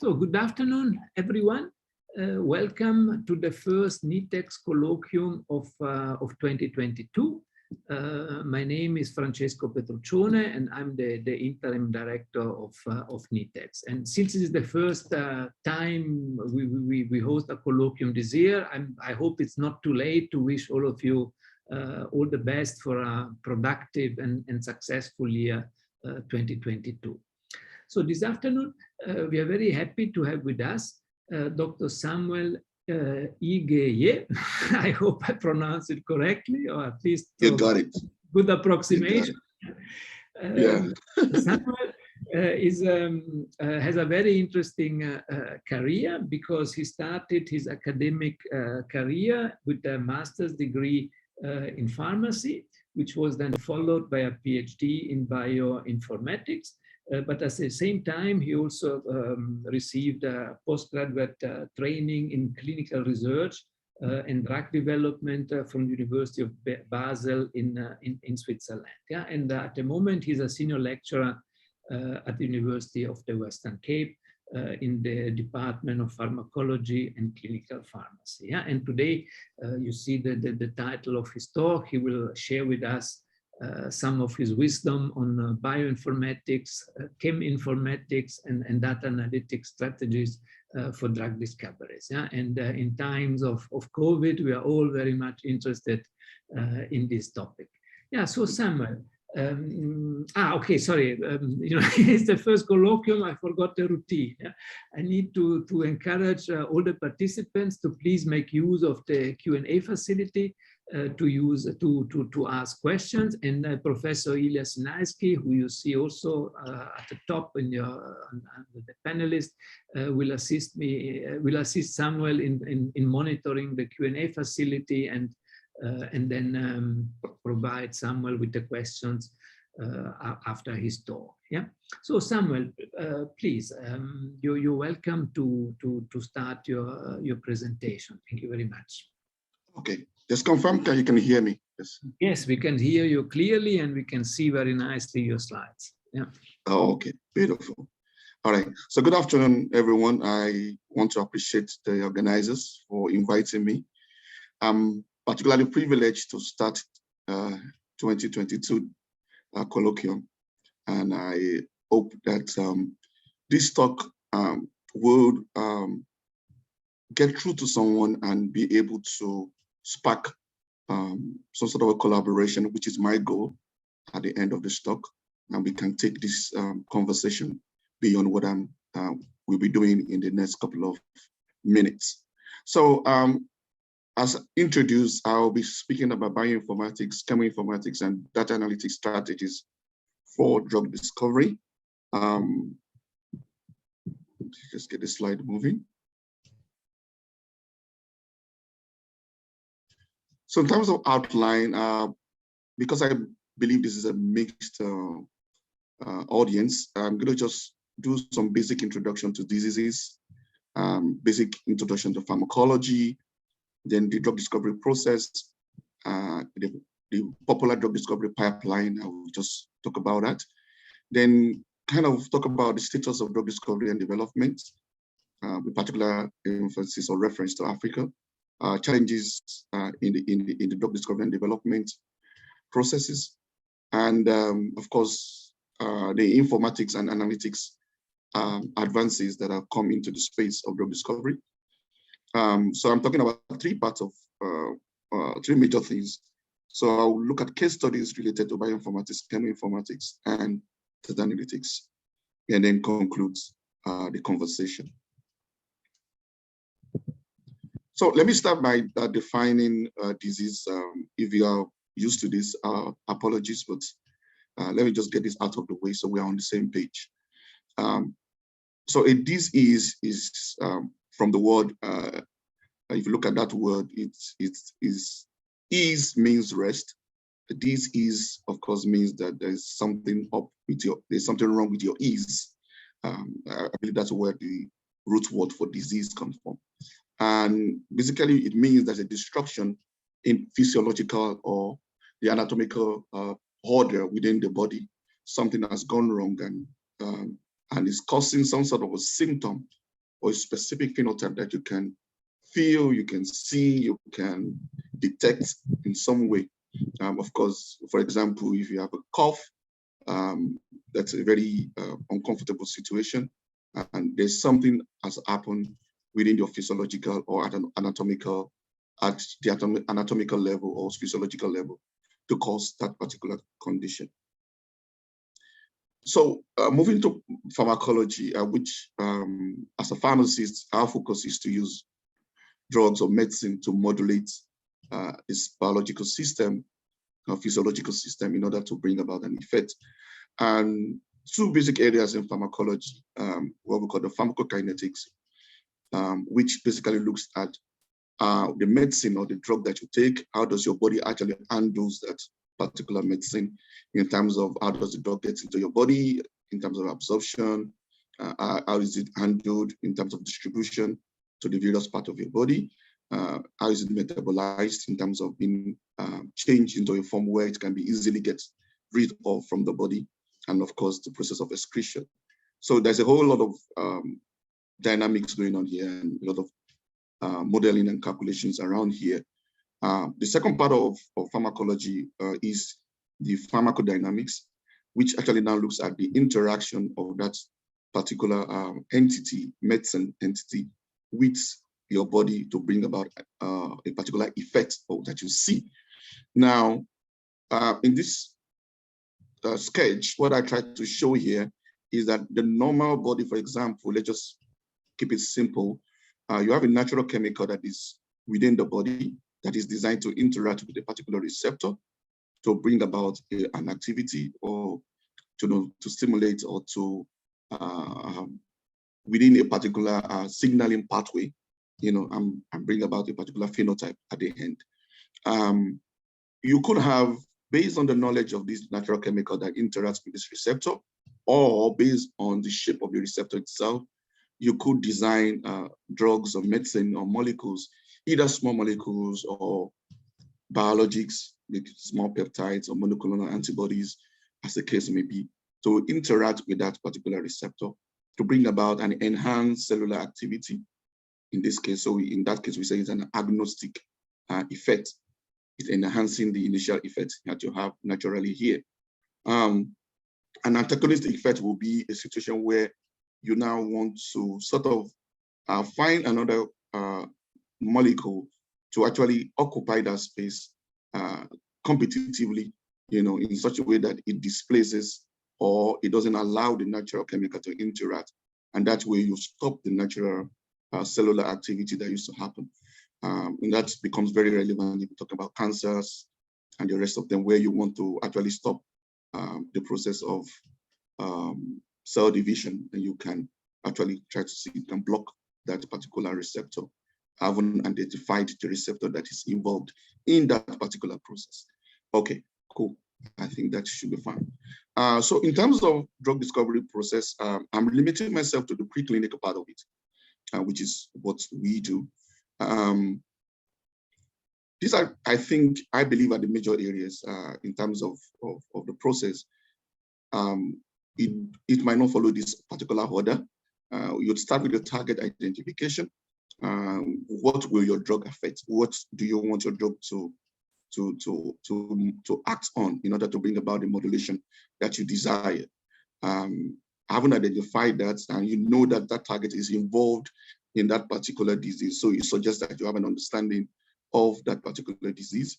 So good afternoon, everyone. Welcome to the first NITheCS Colloquium of 2022. My name is Francesco Petruccione, and I'm the interim director of NITheCS. And since it is the first time we host a colloquium this year, I hope it's not too late to wish all of you all the best for a productive and successful year 2022. So this afternoon, we are very happy to have with us Dr. Samuel Egieyeh. I hope I pronounced it correctly, or at least you got it. Good approximation. Samuel has a very interesting career, because he started his academic career with a master's degree in pharmacy, which was then followed by a PhD in bioinformatics. But at the same time, he also received postgraduate training in clinical research and drug development from the University of Basel in Switzerland. Yeah? And at the moment, he's a senior lecturer at the University of the Western Cape in the Department of Pharmacology and Clinical Pharmacy. Yeah? And today, you see the title of his talk. He will share with us some of his wisdom on bioinformatics, Chem Informatics, and data analytic strategies for drug discoveries. Yeah? And in times of COVID, we are all very much interested in this topic. Yeah, so Samuel, okay, sorry, it's the first colloquium, I forgot the routine. Yeah? I need to encourage all the participants to please make use of the Q&A facility to ask questions, and Professor Ilya Sinaisky, who you see also at the top in the panelist, will assist Samuel in monitoring the Q&A facility and then provide Samuel with the questions after his talk. Yeah. So Samuel, please, you're welcome to start your presentation. Thank you very much. Okay. Just confirm that you can hear me. Yes. Yes, we can hear you clearly, and we can see very nicely your slides. Yeah. Oh, okay. Beautiful. All right. So good afternoon, everyone. I want to appreciate the organizers for inviting me. I'm particularly privileged to start 2022 colloquium, and I hope that this talk will get through to someone and be able to spark some sort of a collaboration, which is my goal at the end of this talk, and we can take this conversation beyond what we'll be doing in the next couple of minutes. So as introduced, I'll be speaking about bioinformatics, chemoinformatics, and data analytics strategies for drug discovery. Just get the slide moving. So in terms of outline, because I believe this is a mixed audience, I'm going to just do some basic introduction to diseases, basic introduction to pharmacology, then the drug discovery process, the popular drug discovery pipeline. I will just talk about that. Then kind of talk about the status of drug discovery and development, with particular emphasis or reference to Africa. Challenges in the drug discovery and development processes, and of course the informatics and analytics advances that have come into the space of drug discovery. So I'm talking about three major things. So I'll look at case studies related to bioinformatics, chemoinformatics, and data analytics, and then conclude the conversation. So let me start by defining disease. If you are used to this, apologies, but let me just get this out of the way so we are on the same page. So a disease is from the word, if you look at that word, ease means rest. Disease, of course, means that there's something there's something wrong with your ease. I believe that's where the root word for disease comes from. And basically, it means there's a destruction in physiological or the anatomical order within the body. Something has gone wrong and is causing some sort of a symptom or a specific phenotype that you can feel, you can see, you can detect in some way. Of course, for example, if you have a cough, that's a very uncomfortable situation, and there's something has happened within your physiological or at the anatomical level or physiological level to cause that particular condition. So moving to pharmacology, which as a pharmacist, our focus is to use drugs or medicine to modulate this biological system, physiological system, in order to bring about an effect. And two basic areas in pharmacology, what we call the pharmacokinetics, which basically looks at the medicine or the drug that you take. How does your body actually handle that particular medicine in terms of how does the drug get into your body, in terms of absorption, how is it handled in terms of distribution to the various parts of your body, how is it metabolized in terms of being changed into a form where it can be easily get rid of from the body, and of course the process of excretion. So there's a whole lot of dynamics going on here and a lot of modeling and calculations around here. The second part of pharmacology is the pharmacodynamics, which actually now looks at the interaction of that particular entity, medicine entity, with your body to bring about a particular effect that you see. Now, in this sketch, what I try to show here is that the normal body, for example, let's just keep it simple. You have a natural chemical that is within the body that is designed to interact with a particular receptor to bring about an activity or to stimulate or to within a particular signaling pathway, and bring about a particular phenotype at the end. You could have, based on the knowledge of this natural chemical that interacts with this receptor, or based on the shape of the receptor itself, you could design drugs or medicine or molecules, either small molecules or biologics, like small peptides or monoclonal antibodies, as the case may be, to interact with that particular receptor to bring about an enhanced cellular activity. In this case, so in that case, we say it's an agnostic effect. It's enhancing the initial effect that you have naturally here. An antagonistic effect will be a situation where you now want to sort of find another molecule to actually occupy that space competitively, in such a way that it displaces or it doesn't allow the natural chemical to interact. And that way you stop the natural cellular activity that used to happen. And that becomes very relevant if you talk about cancers and the rest of them, where you want to actually stop the process of cell division, and you can actually try to see if you can block that particular receptor, having identified the receptor that is involved in that particular process. Okay, cool. I think that should be fine. So in terms of drug discovery process, I'm limiting myself to the preclinical part of it, which is what we do. These are, I believe, are the major areas in terms of the process. It might not follow this particular order. You'd start with the target identification. What will your drug affect? What do you want your drug to act on in order to bring about the modulation that you desire? Having identified that, and you know that that target is involved in that particular disease, so it suggests that you have an understanding of that particular disease.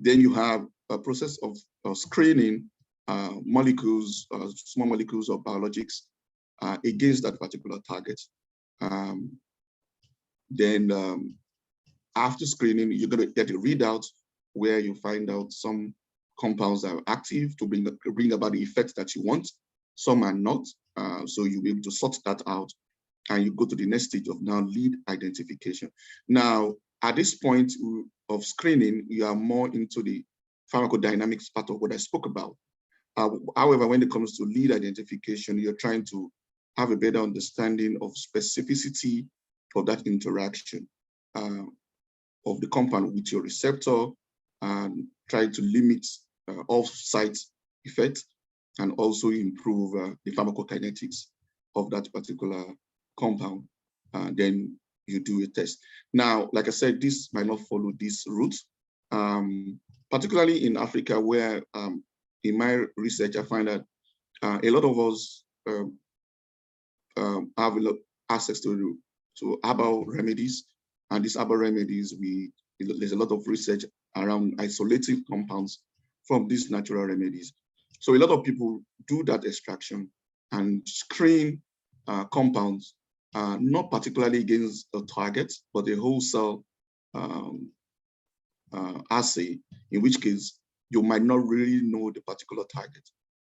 Then you have a process of screening molecules, small molecules or biologics against that particular target. Then after screening, you're going to get a readout where you find out some compounds are active to bring about the effect that you want. Some are not, so you'll be able to sort that out, and you go to the next stage of now lead identification. Now, at this point of screening, you are more into the pharmacodynamics part of what I spoke about. However, when it comes to lead identification, you're trying to have a better understanding of specificity of that interaction of the compound with your receptor, and try to limit off-site effects, and also improve the pharmacokinetics of that particular compound then you do a test. Now, like I said, this might not follow this route, particularly in Africa, where in my research, I find that a lot of us have a lot access to herbal remedies, and these herbal remedies, there's a lot of research around isolating compounds from these natural remedies. So a lot of people do that extraction and screen compounds, not particularly against a target, but a whole cell assay, in which case you might not really know the particular target.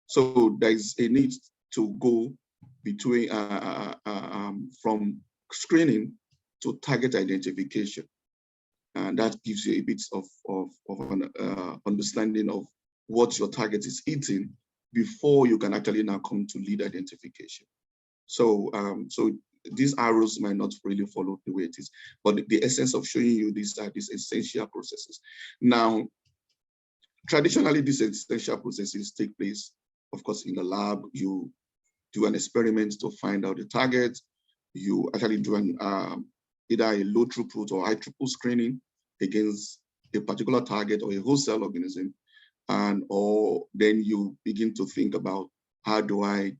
So there is a need to go between from screening to target identification, and that gives you a bit of an understanding of what your target is eating before you can actually now come to lead identification. So so these arrows might not really follow the way it is, but the essence of showing you these are these essential processes. Now, traditionally, these essential processes take place, of course, in the lab. You do an experiment to find out the target. You actually do an either a low throughput or high throughput screening against a particular target or a whole cell organism, or then you begin to think about how do I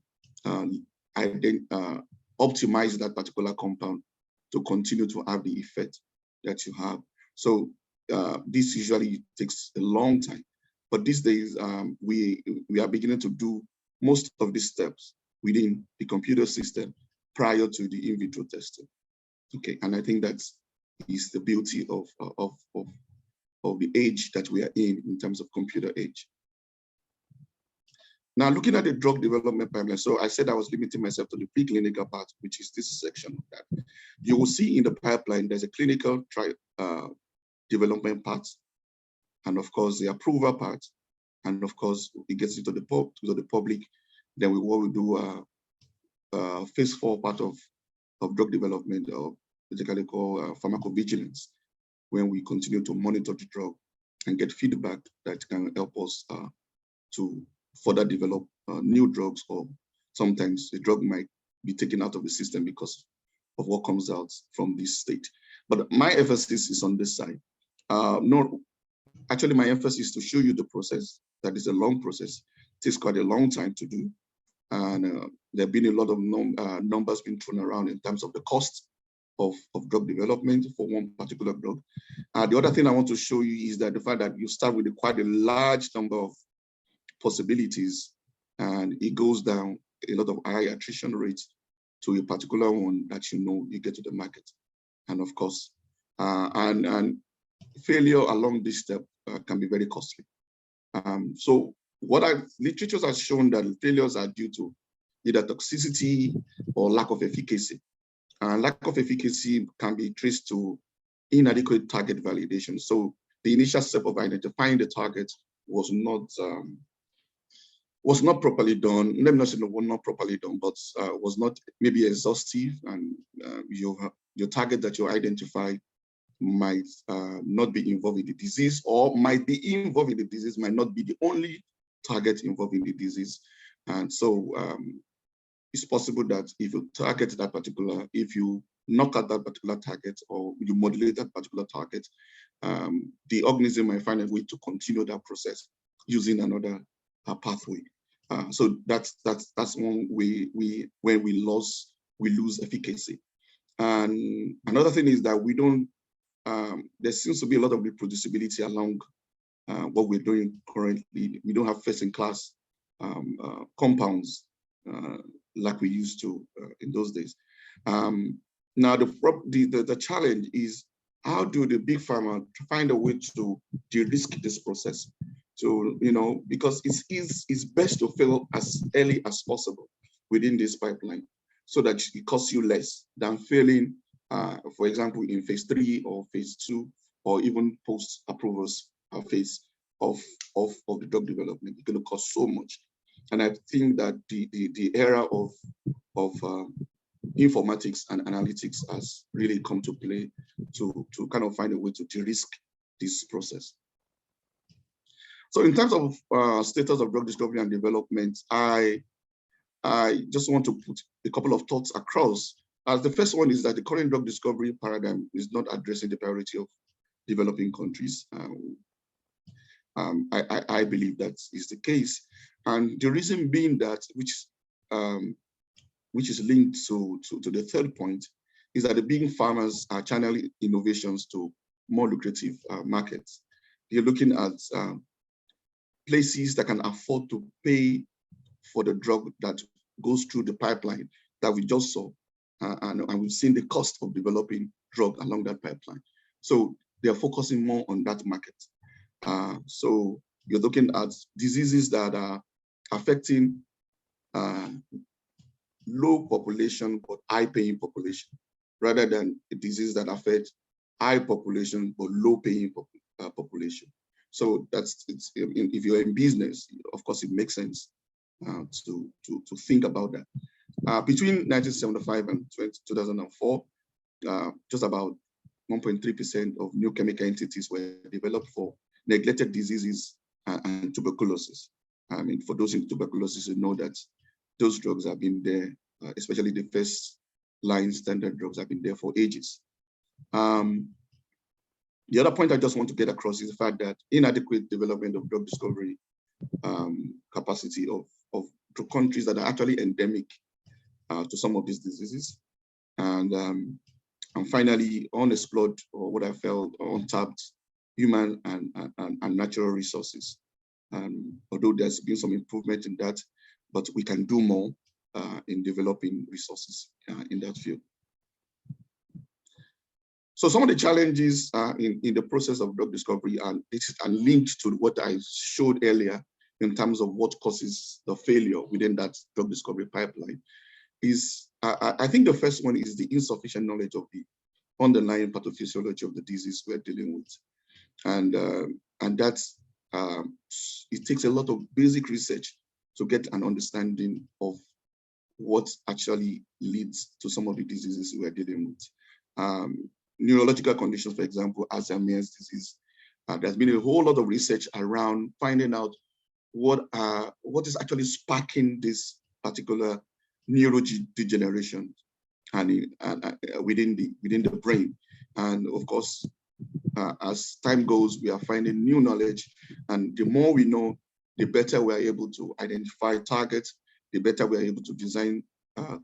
optimize that particular compound to continue to have the effect that you have. So this usually takes a long time, but these days we are beginning to do most of these steps within the computer system prior to the in vitro testing. Okay, and I think that is the beauty of the age that we are in terms of computer age. Now, looking at the drug development pipeline, so I said I was limiting myself to the preclinical part, which is this section of that. You will see in the pipeline, there's a clinical development part, and of course, the approval part, and of course, it gets into the public. Then we will do phase 4 part of drug development, or basically called pharmacovigilance, when we continue to monitor the drug and get feedback that can help us to further develop new drugs, or sometimes the drug might be taken out of the system because of what comes out from this state. But my emphasis is on this side. Actually, my emphasis is to show you the process. That is a long process. It takes quite a long time to do. And there have been a lot of numbers being thrown around in terms of the cost of drug development for one particular drug. The other thing I want to show you is that the fact that you start with quite a large number of possibilities, and it goes down a lot of high attrition rates to a particular one that you get to the market. And of course, and failure along this step can be very costly. So literature has shown that failures are due to either toxicity or lack of efficacy. Lack of efficacy can be traced to inadequate target validation. So the initial step of identifying the target was not properly done. Let me not say was not properly done, but was not maybe exhaustive, and your target that you identify might not be involved in the disease, or might be involved in the disease, might not be the only target involved in the disease. And so it's possible that if you target that particular, if you knock out that particular target, or you modulate that particular target, the organism might find a way to continue that process using another pathway. So that's one way when we lose efficacy. And another thing is that we don't. There seems to be a lot of reproducibility along what we're doing currently. We don't have first-in-class compounds like we used to in those days. Now the challenge is, how do the big pharma find a way to de-risk this process? So, because it's best to fail as early as possible within this pipeline, so that it costs you less than failing, for example, in phase 3 or phase 2, or even post-approvals phase of the drug development. It's going to cost so much. And I think that the era of informatics and analytics has really come to play to kind of find a way to de-risk this process. So in terms of status of drug discovery and development, I just want to put a couple of thoughts across The first one is that the current drug discovery paradigm is not addressing the priority of developing countries. I believe that is the case. And the reason being that, which is linked to the third point, is that the big farmers are channeling innovations to more lucrative markets. You're looking at places that can afford to pay for the drug that goes through the pipeline that we just saw, and we've seen the cost of developing drug along that pipeline. So they're focusing more on that market. So you're looking at diseases that are affecting low population but high paying population, rather than a disease that affects high population but low paying population. So if you're in business, of course, it makes sense to think about that. Between 1975 and 2004, just about 1.3% of new chemical entities were developed for neglected diseases and tuberculosis. I mean, for those in tuberculosis, you know that those drugs have been there, especially the first line standard drugs have been there for ages. The other point I just want to get across is the fact that inadequate development of drug discovery capacity of countries that are actually endemic to some of these diseases. And finally, unexplored, or what I felt untapped human and natural resources. Although there's been some improvement in that, but we can do more in developing resources in that field. So some of the challenges in the process of drug discovery, and linked to what I showed earlier in terms of what causes the failure within that drug discovery pipeline, is I think the first one is the insufficient knowledge of the underlying pathophysiology of the disease we're dealing with. And that's, it takes a lot of basic research to get an understanding of what actually leads to some of the diseases we're dealing with. Neurological conditions, for example, Alzheimer's disease. There's been a whole lot of research around finding out what is actually sparking this particular neurodegeneration and within the brain. And of course, as time goes, we are finding new knowledge, and the more we know, the better we are able to identify targets, the better we are able to design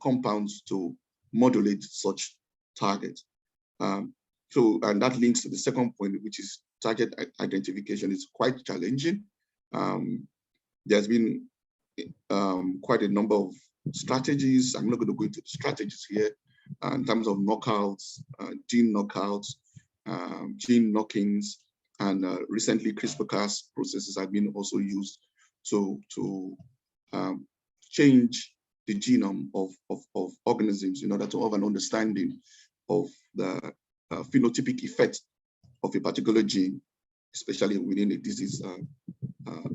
compounds to modulate such targets. And that links to the second point, which is target identification is quite challenging. There's been quite a number of strategies. I'm not going to go into the strategies here in terms of knockouts, gene knockouts, gene knockings, and recently CRISPR-Cas processes have been also used to change the genome of organisms in order to have an understanding of the phenotypic effect of a particular gene, especially within a disease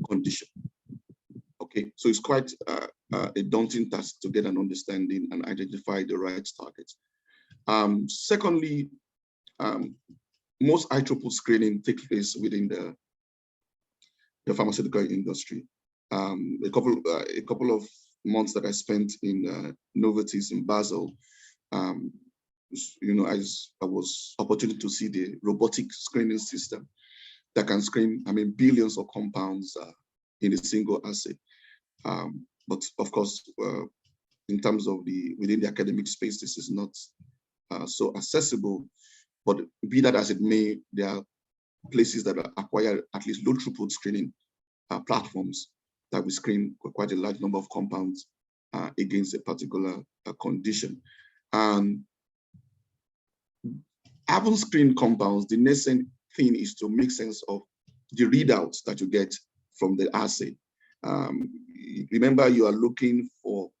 condition. Okay, so it's quite a daunting task to get an understanding and identify the right targets. Secondly, most high-throughput screening takes place within the pharmaceutical industry. A couple of months that I spent in Novartis in Basel, I was opportunity to see the robotic screening system that can screen, billions of compounds in a single assay. But of course, in terms of within the academic space, this is not so accessible. But be that as it may, there are places that acquire at least low throughput screening platforms that we screen quite a large number of compounds against a particular condition. Having screened compounds, the next thing is to make sense of the readouts that you get from the assay. Remember, you are looking for,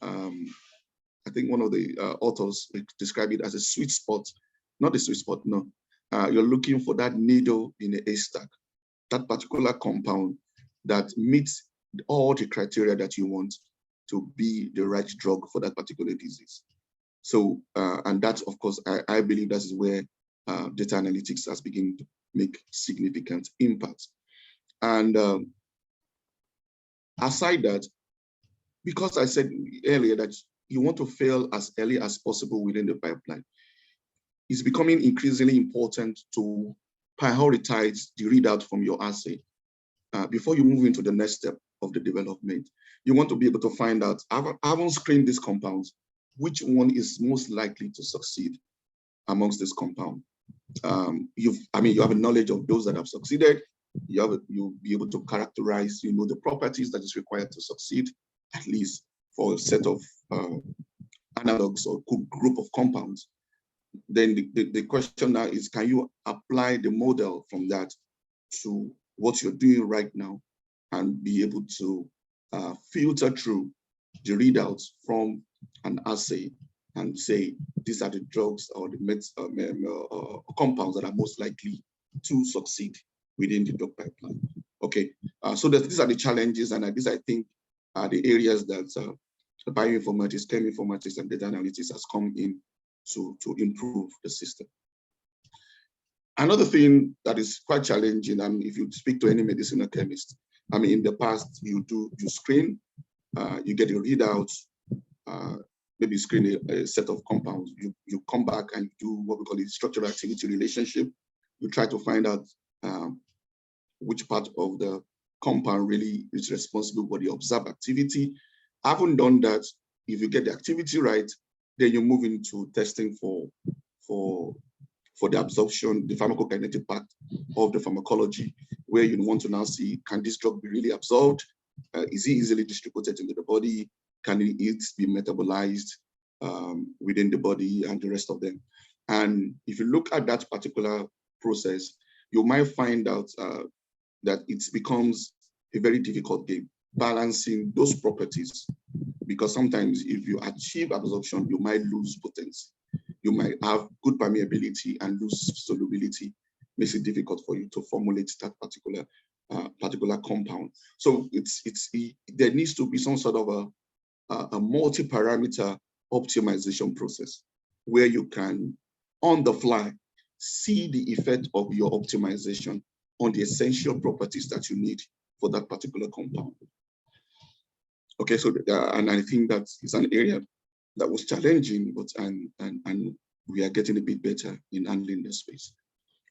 I think one of the authors described it as a sweet spot, not a sweet spot, no. You're looking for that needle in a haystack, that particular compound that meets all the criteria that you want to be the right drug for that particular disease. So, and that's, of course, I believe that is where data analytics has begun to make significant impact. And aside that, because I said earlier that you want to fail as early as possible within the pipeline. It's becoming increasingly important to prioritize the readout from your assay before you move into the next step of the development. You want to be able to find out, I haven't screened these compounds, which one is most likely to succeed amongst this compound. You have a knowledge of those that have succeeded. You'll be able to characterize, the properties that is required to succeed, at least for a set of analogs or group of compounds. Then the question now is, can you apply the model from that to what you're doing right now and be able to filter through the readouts from an assay and say, these are the drugs or the compounds that are most likely to succeed within the drug pipeline. Okay, so these are the challenges, and these, I think, are the areas that bioinformatics, chem informatics, and data analytics has come in to improve the system. Another thing that is quite challenging, and if you speak to any medicinal chemist, in the past, you screen, you get your readouts, maybe screen a set of compounds, you come back and do what we call a structural activity relationship. You try to find out which part of the compound really is responsible for the observed activity. Having done that, if you get the activity right, then you move into testing for the absorption, the pharmacokinetic part of the pharmacology, where you want to now see, can this drug be really absorbed? Is it easily distributed into the body? Can it be metabolized within the body and the rest of them? And if you look at that particular process, you might find out that it becomes a very difficult game, balancing those properties, because sometimes if you achieve absorption, you might lose potency. You might have good permeability and lose solubility, makes it difficult for you to formulate that particular compound. So there needs to be some sort of a multi-parameter optimization process where you can, on the fly, see the effect of your optimization on the essential properties that you need for that particular compound. Okay, so and I think that is an area that was challenging, but and we are getting a bit better in handling this space.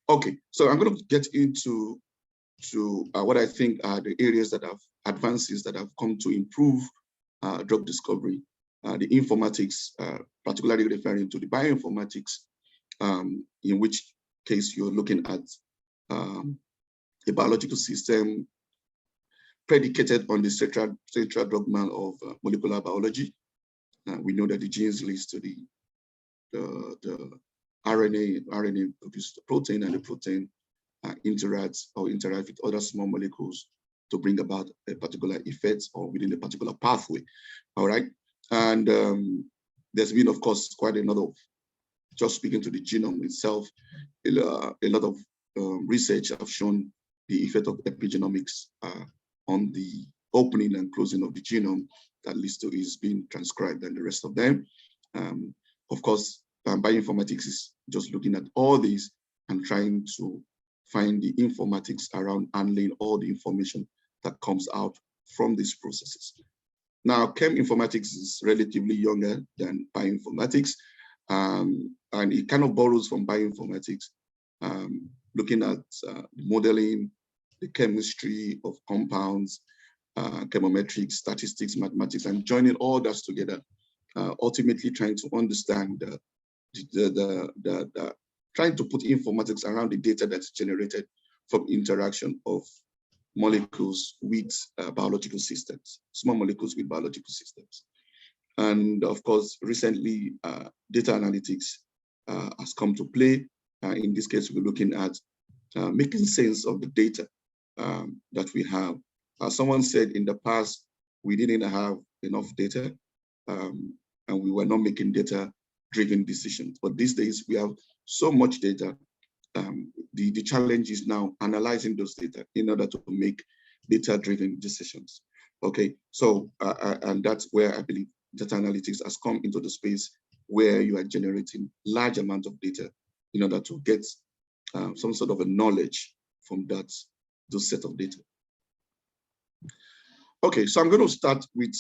Okay, so I'm going to get into what I think are the areas that have advances that have come to improve drug discovery. The informatics, particularly referring to the bioinformatics, in which case you're looking at a biological system predicated on the central dogma of molecular biology. We know that the genes leads to the RNA produces the protein, and the protein interacts with other small molecules to bring about a particular effect or within a particular pathway. All right, and there's been, of course, quite a lot of, just speaking to the genome itself, a lot of research have shown the effect of epigenomics on the opening and closing of the genome that leads to is being transcribed and the rest of them. Of course, bioinformatics is just looking at all these and trying to find the informatics around handling all the information that comes out from these processes. Now, Chem Informatics is relatively younger than bioinformatics, and it kind of borrows from bioinformatics, looking at modeling, the chemistry of compounds, chemometrics, statistics, mathematics, and joining all that together, ultimately trying to understand trying to put informatics around the data that's generated from interaction of molecules with biological systems, small molecules with biological systems. And of course, recently, data analytics has come to play. In this case, we're looking at making sense of the data that we have. Someone said in the past, we didn't have enough data and we were not making data-driven decisions. But these days, we have so much data. The challenge is now analyzing those data in order to make data-driven decisions. Okay, so, and that's where I believe data analytics has come into the space where you are generating large amounts of data in order to get some sort of a knowledge from those set of data. Okay, so I'm going to start with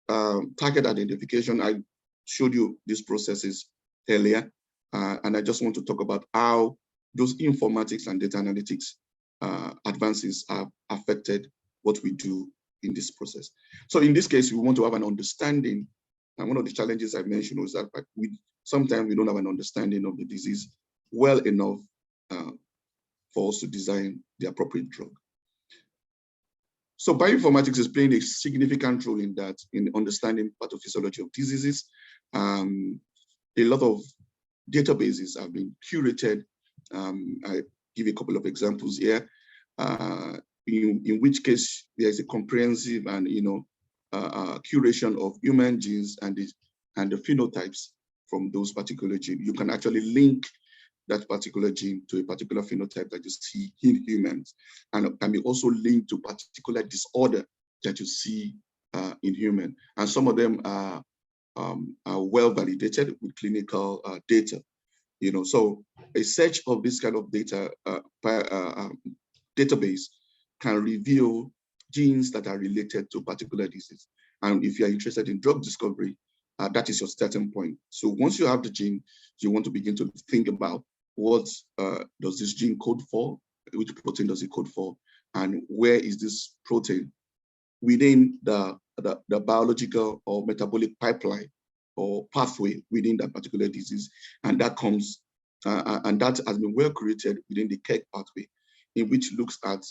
target identification. showed you these processes earlier, and I just want to talk about how those informatics and data analytics advances have affected what we do in this process. So in this case, we want to have an understanding, and one of the challenges I mentioned was that sometimes we don't have an understanding of the disease well enough for us to design the appropriate drug. So bioinformatics is playing a significant role in that, in understanding pathophysiology of diseases. A lot of databases have been curated. I give a couple of examples here, in which case there is a comprehensive and curation of human genes and the phenotypes from those particular genes. You can actually link that particular gene to a particular phenotype that you see in humans, and can be also linked to particular disorder that you see in human. And some of them are well validated with clinical data. So a search of this kind of data database can reveal genes that are related to particular disease. And if you are interested in drug discovery, that is your starting point. So once you have the gene, you want to begin to think about what does this gene code for, which protein does it code for, and where is this protein within the biological or metabolic pipeline or pathway within that particular disease. And that comes, and that has been well created within the KEGG pathway, in which looks at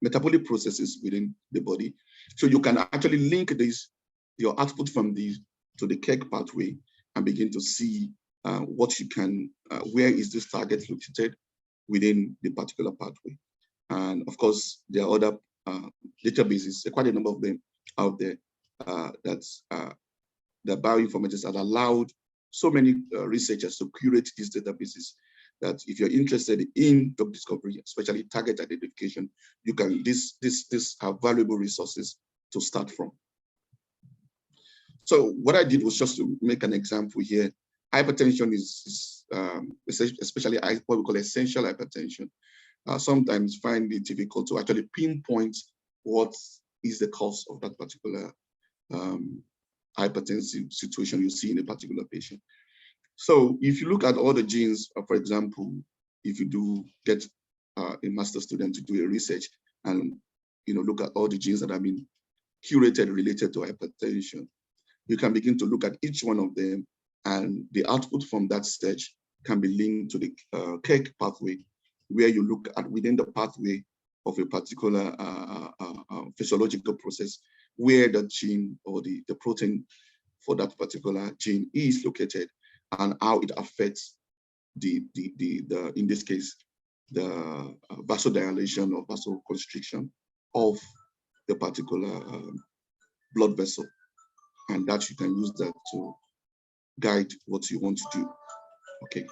metabolic processes within the body. So you can actually link your output from these to the KEGG pathway and begin to see what you can, where is this target located within the particular pathway. And of course, there are other databases, quite a number of them out there, the bioinformatics have allowed so many researchers to curate these databases that if you're interested in drug discovery, especially target identification, you can, these are valuable resources to start from. So what I did was just to make an example here. Hypertension is especially what we call essential hypertension. Sometimes find it difficult to actually pinpoint what is the cause of that particular hypertensive situation you see in a particular patient. So if you look at all the genes, for example, if you do get a master student to do a research and look at all the genes that have been curated related to hypertension, you can begin to look at each one of them, and the output from that search can be linked to the KEGG pathway, where you look at within the pathway of a particular physiological process where the gene or the protein for that particular gene is located, and how it affects in this case, the vasodilation or vasoconstriction of the particular blood vessel. And that you can use that to guide what you want to do. Okay.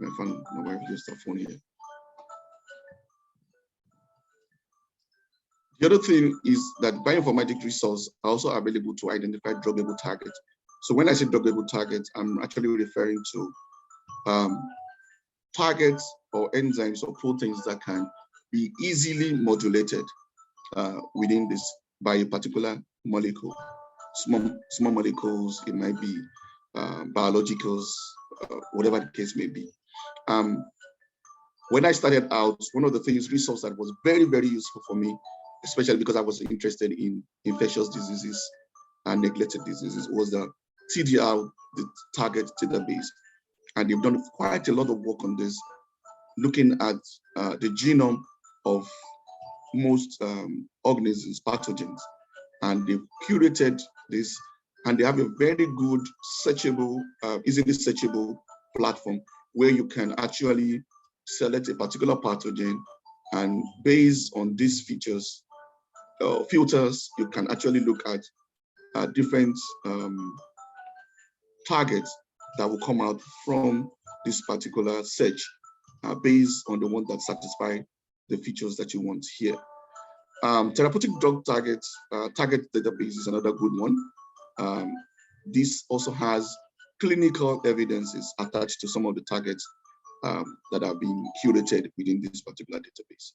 I found my wife used her phone here. The other thing is that bioinformatic resources are also available to identify druggable targets. So when I say druggable targets, I'm actually referring to targets or enzymes or proteins that can be easily modulated within this by a particular molecule. Small molecules, it might be biologicals, whatever the case may be. When I started out, one of the resource that was very, very useful for me, especially because I was interested in infectious diseases and neglected diseases, was the TDR, the target database. And they've done quite a lot of work on this, looking at the genome of most organisms, pathogens. And they've curated this, and they have a very good searchable, easily searchable platform where you can actually select a particular pathogen, and based on these features, filters, you can actually look at different targets that will come out from this particular search based on the one that satisfy the features that you want here. Therapeutic drug target database is another good one. This also has clinical evidences attached to some of the targets that have been curated within this particular database.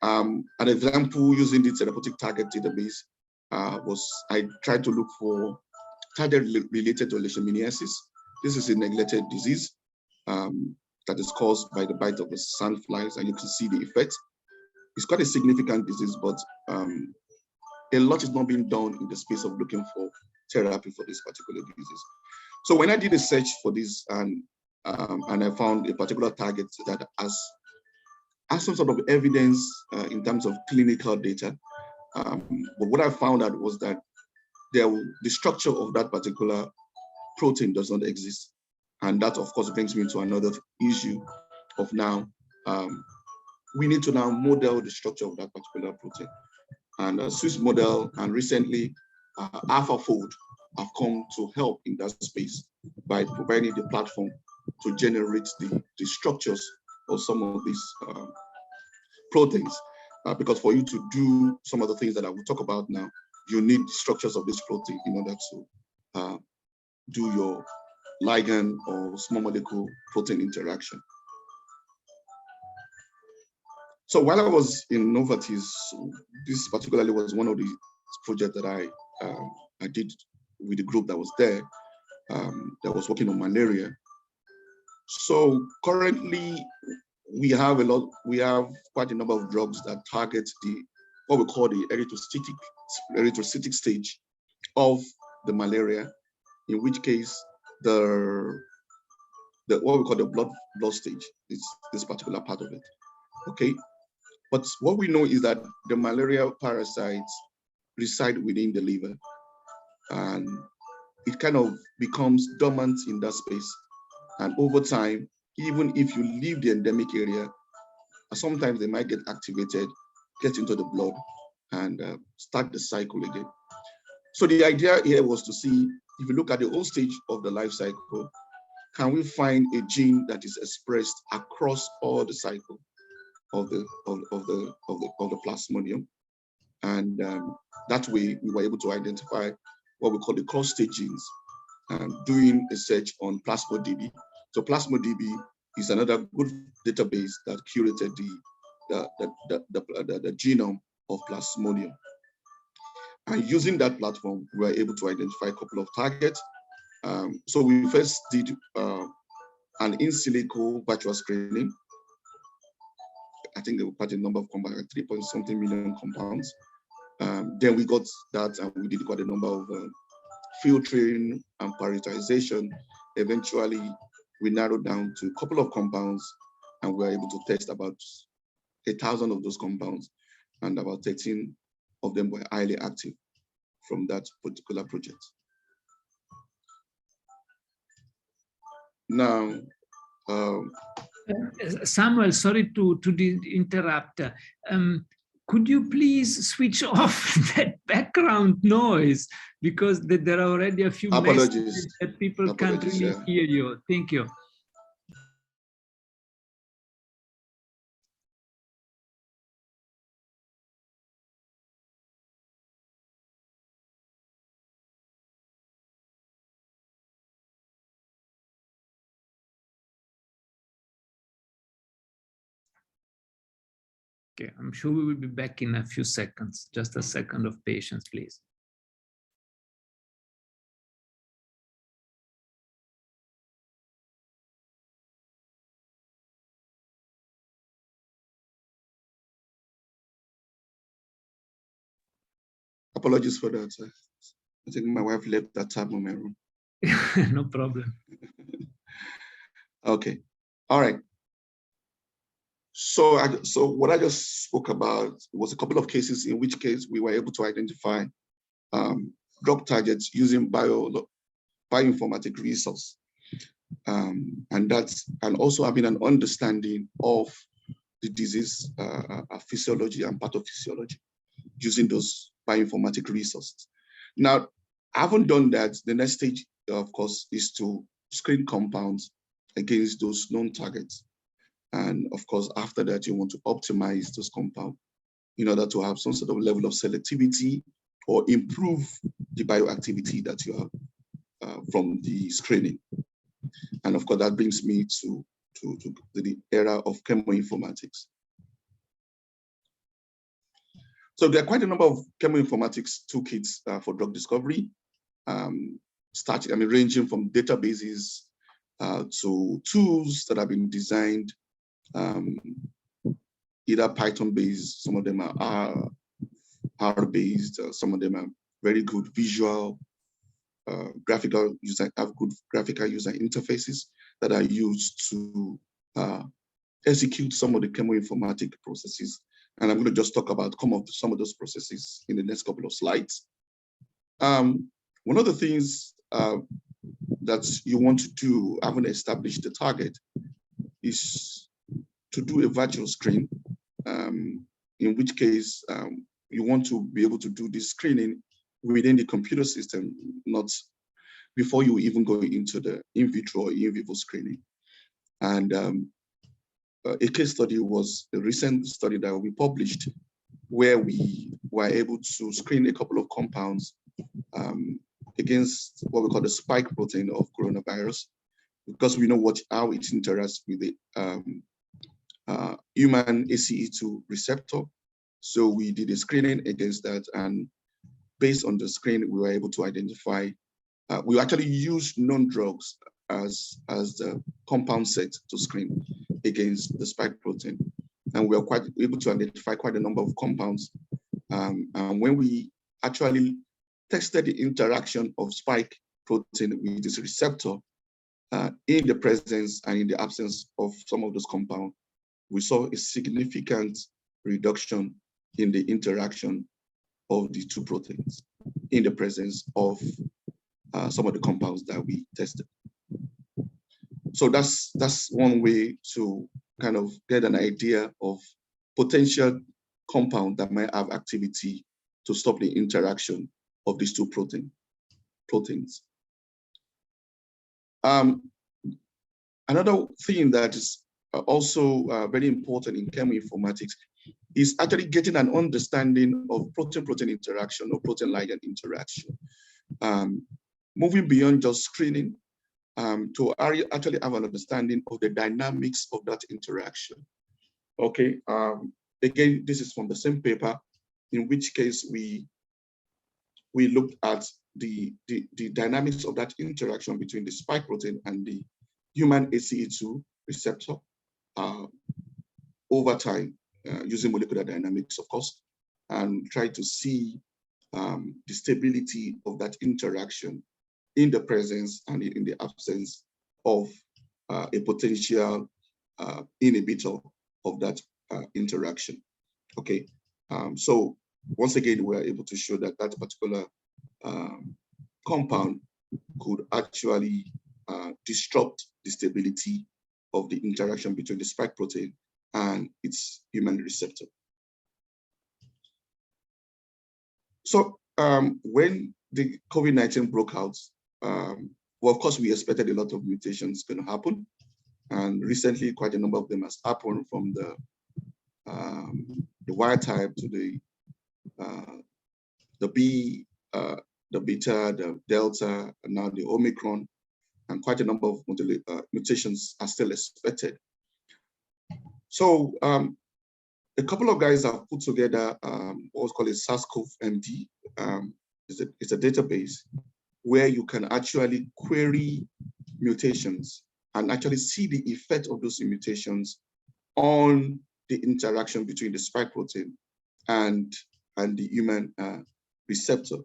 An example using the therapeutic target database was I tried to look for target related to leishmaniasis. This is a neglected disease that is caused by the bite of the sandflies, and you can see the effect. It's quite a significant disease, but a lot is not being done in the space of looking for therapy for this particular disease. So when I did a search for this, and I found a particular target that has some sort of evidence in terms of clinical data, but what I found out was that the structure of that particular protein does not exist. And that, of course, brings me to another issue of now, we need to now model the structure of that particular protein. And Swiss model and recently AlphaFold have come to help in that space by providing the platform to generate the structures of some of these proteins. Because for you to do some of the things that I will talk about now, you need the structures of this protein in order to do your ligand or small molecule protein interaction. So while I was in Novartis, this particularly was one of the projects that I did with the group that was there, that was working on malaria. So currently we have quite a number of drugs that target what we call the erythrocytic stage of the malaria, in which case what we call the blood stage is this particular part of it. Okay. But what we know is that the malaria parasites reside within the liver, and it kind of becomes dormant in that space. And over time, even if you leave the endemic area, sometimes they might get activated, get into the blood, and start the cycle again. So the idea here was to see, if you look at the whole stage of the life cycle, can we find a gene that is expressed across all the cycle of the Plasmodium? And that way we were able to identify what we call the cross-stage genes, doing a search on PlasmoDB. So PlasmoDB is another good database that curated the genome of Plasmodium. And using that platform, we were able to identify a couple of targets. So we first did an in silico virtual screening. I think there were quite a number of compounds, 3-point-something million compounds. Then we got that, and we did quite a number of filtering and prioritization. Eventually, we narrowed down to a couple of compounds, and we were able to test about 1,000 of those compounds, and about 13 of them were highly active from that particular project. Now, Samuel, sorry to interrupt. Could you please switch off that background noise, because there are already a few messages that people can't really hear you. Thank you. Okay, I'm sure we will be back in a few seconds. Just a second of patience, please. Apologies for that. I think my wife left that tab on my room. No problem. Okay, all right. So what I just spoke about was a couple of cases in which case we were able to identify drug targets using bioinformatic resource, and also having an understanding of the disease physiology and pathophysiology using those bioinformatic resources. Now, I haven't done that. The next stage, of course, is to screen compounds against those known targets. And of course, after that, you want to optimize those compounds in order to have some sort of level of selectivity or improve the bioactivity that you have from the screening. And of course, that brings me to the era of Chemo Informatics. So there are quite a number of chemoinformatics toolkits for drug discovery, ranging from databases to tools that have been designed, either Python-based, some of them are R-based, some of them are very good visual, have good graphical user interfaces that are used to execute some of the chemoinformatic processes. And I'm going to just talk about some of those processes in the next couple of slides. One of the things that you want to do, having established the target, is to do a virtual screen, in which case you want to be able to do this screening within the computer system, not before you even go into the in vitro or in vivo screening. And a case study was a recent study that we published, where we were able to screen a couple of compounds against what we call the spike protein of coronavirus, because we know how it interacts with the human ACE2 receptor. So we did a screening against that, and based on the screen, we were able to identify, we actually used known drugs as the compound set to screen against the spike protein. And we were quite able to identify quite a number of compounds. And when we actually tested the interaction of spike protein with this receptor in the presence and in the absence of some of those compounds, we saw a significant reduction in the interaction of the two proteins in the presence of some of the compounds that we tested. So that's one way to kind of get an idea of potential compound that might have activity to stop the interaction of these two proteins. Another thing that is also very important in chemoinformatics is actually getting an understanding of protein-protein interaction or protein-ligand interaction. Moving beyond just screening to actually have an understanding of the dynamics of that interaction. Okay, again, this is from the same paper, in which case we looked at the dynamics of that interaction between the spike protein and the human ACE2 receptor over time, using molecular dynamics, of course, and try to see the stability of that interaction in the presence and in the absence of a potential inhibitor of that interaction. Okay, so once again, we are able to show that that particular compound could actually disrupt the stability of the interaction between the spike protein and its human receptor. So when the COVID-19 broke out, well, of course, we expected a lot of mutations going to happen. And recently, quite a number of them has happened, from the wild type to the B, the beta, the delta, and now the Omicron, and quite a number of mutations are still expected. So a couple of guys have put together what's called a SARS-CoV-MD. It's a database where you can actually query mutations and actually see the effect of those mutations on the interaction between the spike protein and the human receptor.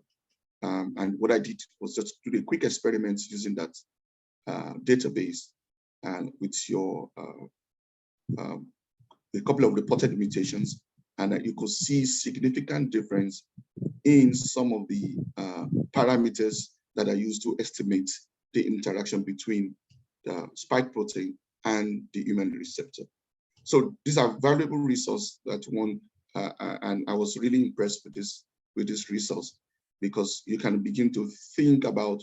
And what I did was just do a quick experiment using that database and with your a couple of reported mutations, and you could see significant difference in some of the parameters that are used to estimate the interaction between the spike protein and the human receptor. So these are valuable resources that one, and I was really impressed with this resource, because you can begin to think about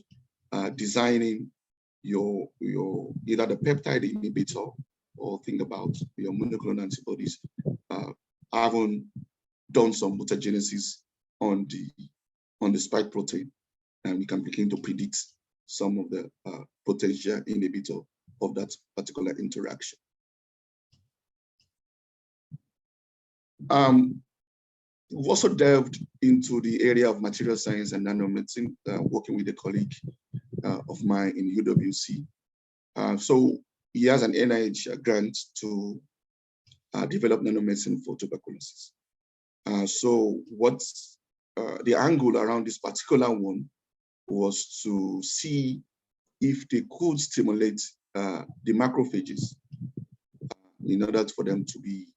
designing your either the peptide inhibitor or think about your monoclonal antibodies, having done some mutagenesis on the spike protein, and we can begin to predict some of the potential inhibitor of that particular interaction. we've also delved into the area of material science and nanomedicine, working with a colleague of mine in UWC. So he has an NIH grant to develop nanomedicine for tuberculosis. So what's the angle around this particular one was to see if they could stimulate the macrophages in order for them to be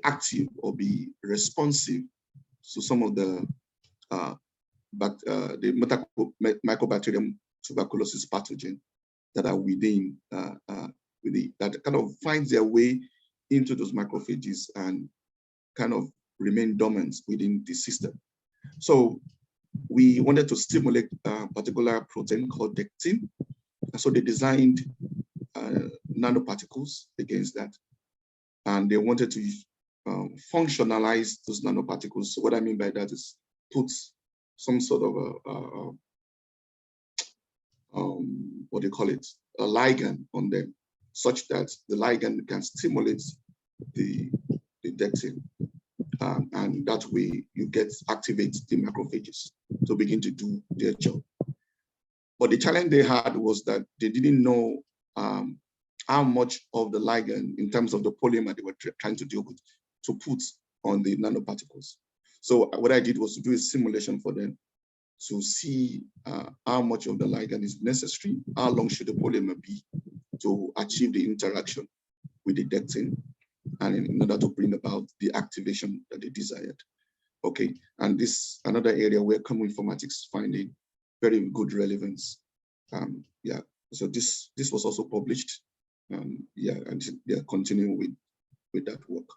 active or be responsive to some of the Mycobacterium tuberculosis pathogen that are within, that kind of finds their way into those macrophages and kind of remain dormant within the system. So we wanted to stimulate a particular protein called dectin. So they designed nanoparticles against that. And they wanted to functionalize those nanoparticles. So what I mean by that is put some sort of what do you call it, a ligand on them, such that the ligand can stimulate the dectin. And that way you activate the macrophages to begin to do their job. But the challenge they had was that they didn't know how much of the ligand in terms of the polymer they were trying to deal with to put on the nanoparticles. So what I did was to do a simulation for them to see how much of the ligand is necessary, how long should the polymer be to achieve the interaction with the dectin, and in order to bring about the activation that they desired. Okay, and this another area where Chemo Informatics finding very good relevance. Yeah, so this was also published. Yeah, and they are continuing with that work.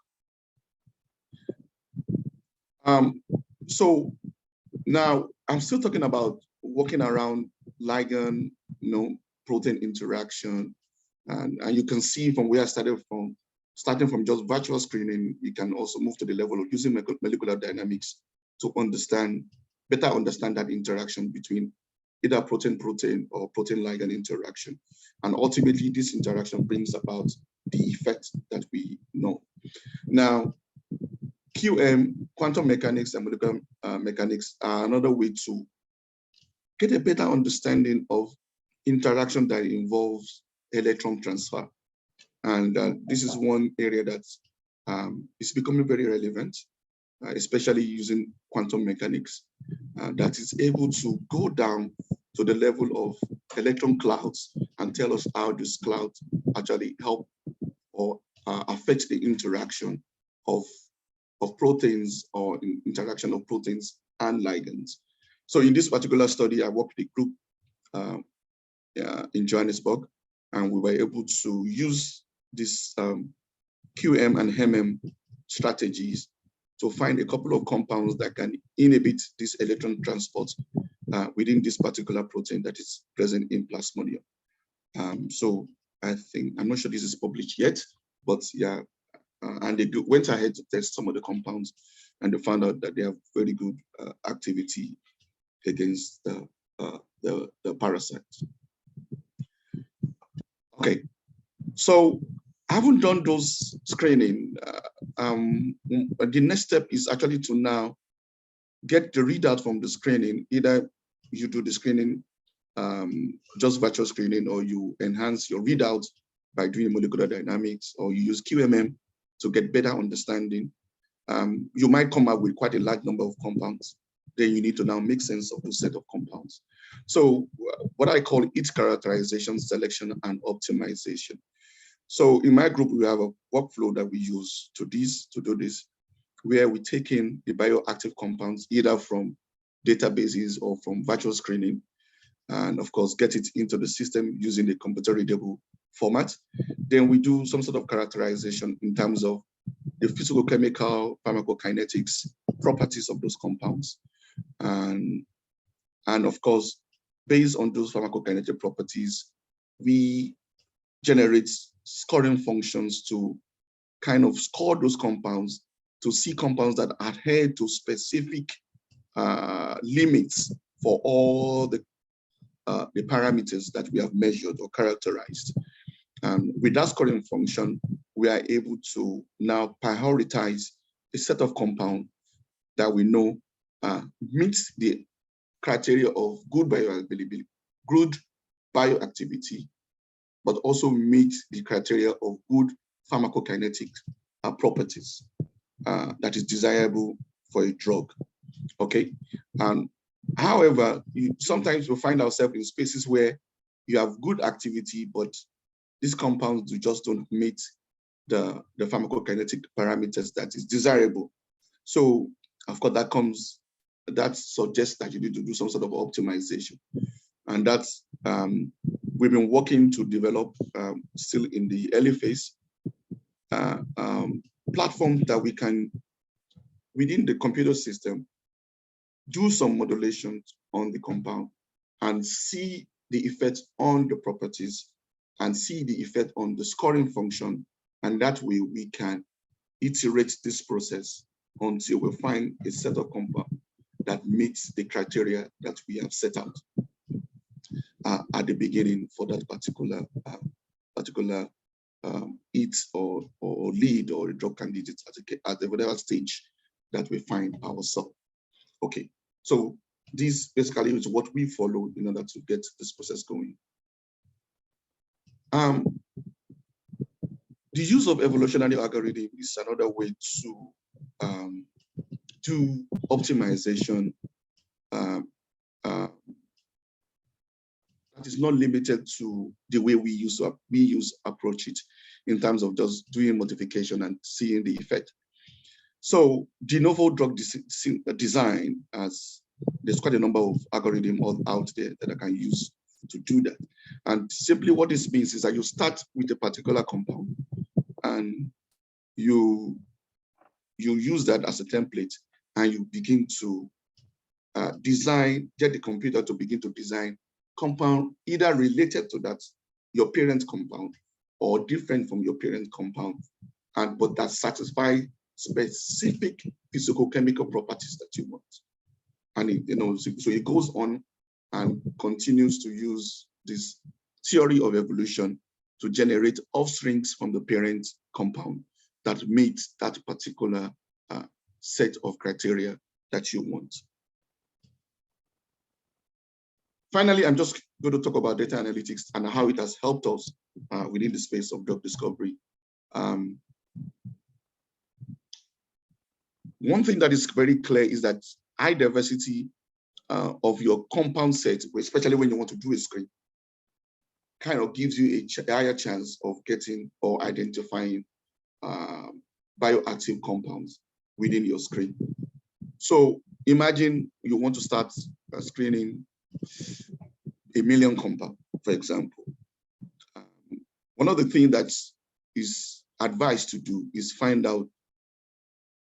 So now I'm still talking about working around ligand, protein interaction, and you can see from where I started from. Starting from just virtual screening, you can also move to the level of using molecular dynamics to better understand that interaction between either protein-protein or protein-ligand interaction. And ultimately, this interaction brings about the effect that we know. Now, QM, quantum mechanics and molecular mechanics are another way to get a better understanding of interaction that involves electron transfer. And this is one area that is becoming very relevant, especially using quantum mechanics, that is able to go down to the level of electron clouds and tell us how these clouds actually help or affect the interaction of proteins or interaction of proteins and ligands. So in this particular study, I worked with a group in Johannesburg, and we were able to use this QM and MM strategies to find a couple of compounds that can inhibit this electron transport within this particular protein that is present in Plasmodium. So I think, I'm not sure this is published yet, but yeah, and they went ahead to test some of the compounds, and they found out that they have very good activity against the parasites. Okay, so I haven't done those screening. The next step is actually to now get the readout from the screening. Either you do the screening, just virtual screening, or you enhance your readout by doing molecular dynamics, or you use QMM to get better understanding. You might come up with quite a large number of compounds. Then you need to now make sense of the set of compounds. So what I call its characterization, selection, and optimization. So in my group, we have a workflow that we use to do this, where we take in the bioactive compounds, either from databases or from virtual screening, and of course, get it into the system using the computer readable format. Then we do some sort of characterization in terms of the physicochemical, pharmacokinetics properties of those compounds. And of course, based on those pharmacokinetic properties, we generate scoring functions to kind of score those compounds, to see compounds that adhere to specific limits for all the parameters that we have measured or characterized. With that scoring function, we are able to now prioritize a set of compounds that we know meets the criteria of good bioavailability, good bioactivity, but also meets the criteria of good pharmacokinetic properties that is desirable for a drug. Okay. However, sometimes we find ourselves in spaces where you have good activity, but these compounds just don't meet the pharmacokinetic parameters that is desirable. So, of course, that suggests that you need to do some sort of optimization. And that's, we've been working to develop, still in the early phase, platforms that we can, within the computer system, do some modulations on the compound and see the effect on the properties and see the effect on the scoring function. And that way we can iterate this process until we find a set of compound that meets the criteria that we have set out at the beginning for that particular hit or lead or a drug candidate at whatever stage that we find ourselves. Okay, so this basically is what we follow in order to get this process going. The use of evolutionary algorithm is another way to do optimization that is not limited to the way we approach it in terms of just doing modification and seeing the effect. So the Novo drug design, there's quite a number of algorithms out there that I can use to do that. And simply what this means is that you start with a particular compound and you use that as a template and you begin to get the computer to begin to design compound either related to that, your parent compound, or different from your parent compound, but that satisfy specific physicochemical properties that you want. And so it goes on and continues to use this theory of evolution to generate offsprings from the parent compound that meets that particular set of criteria that you want. Finally, I'm just going to talk about data analytics and how it has helped us within the space of drug discovery. One thing that is very clear is that high diversity of your compound set, especially when you want to do a screen, kind of gives you a higher chance of getting or identifying bioactive compounds within your screen. So imagine you want to start screening 1 million compounds, for example. One of the things that is advised to do is find out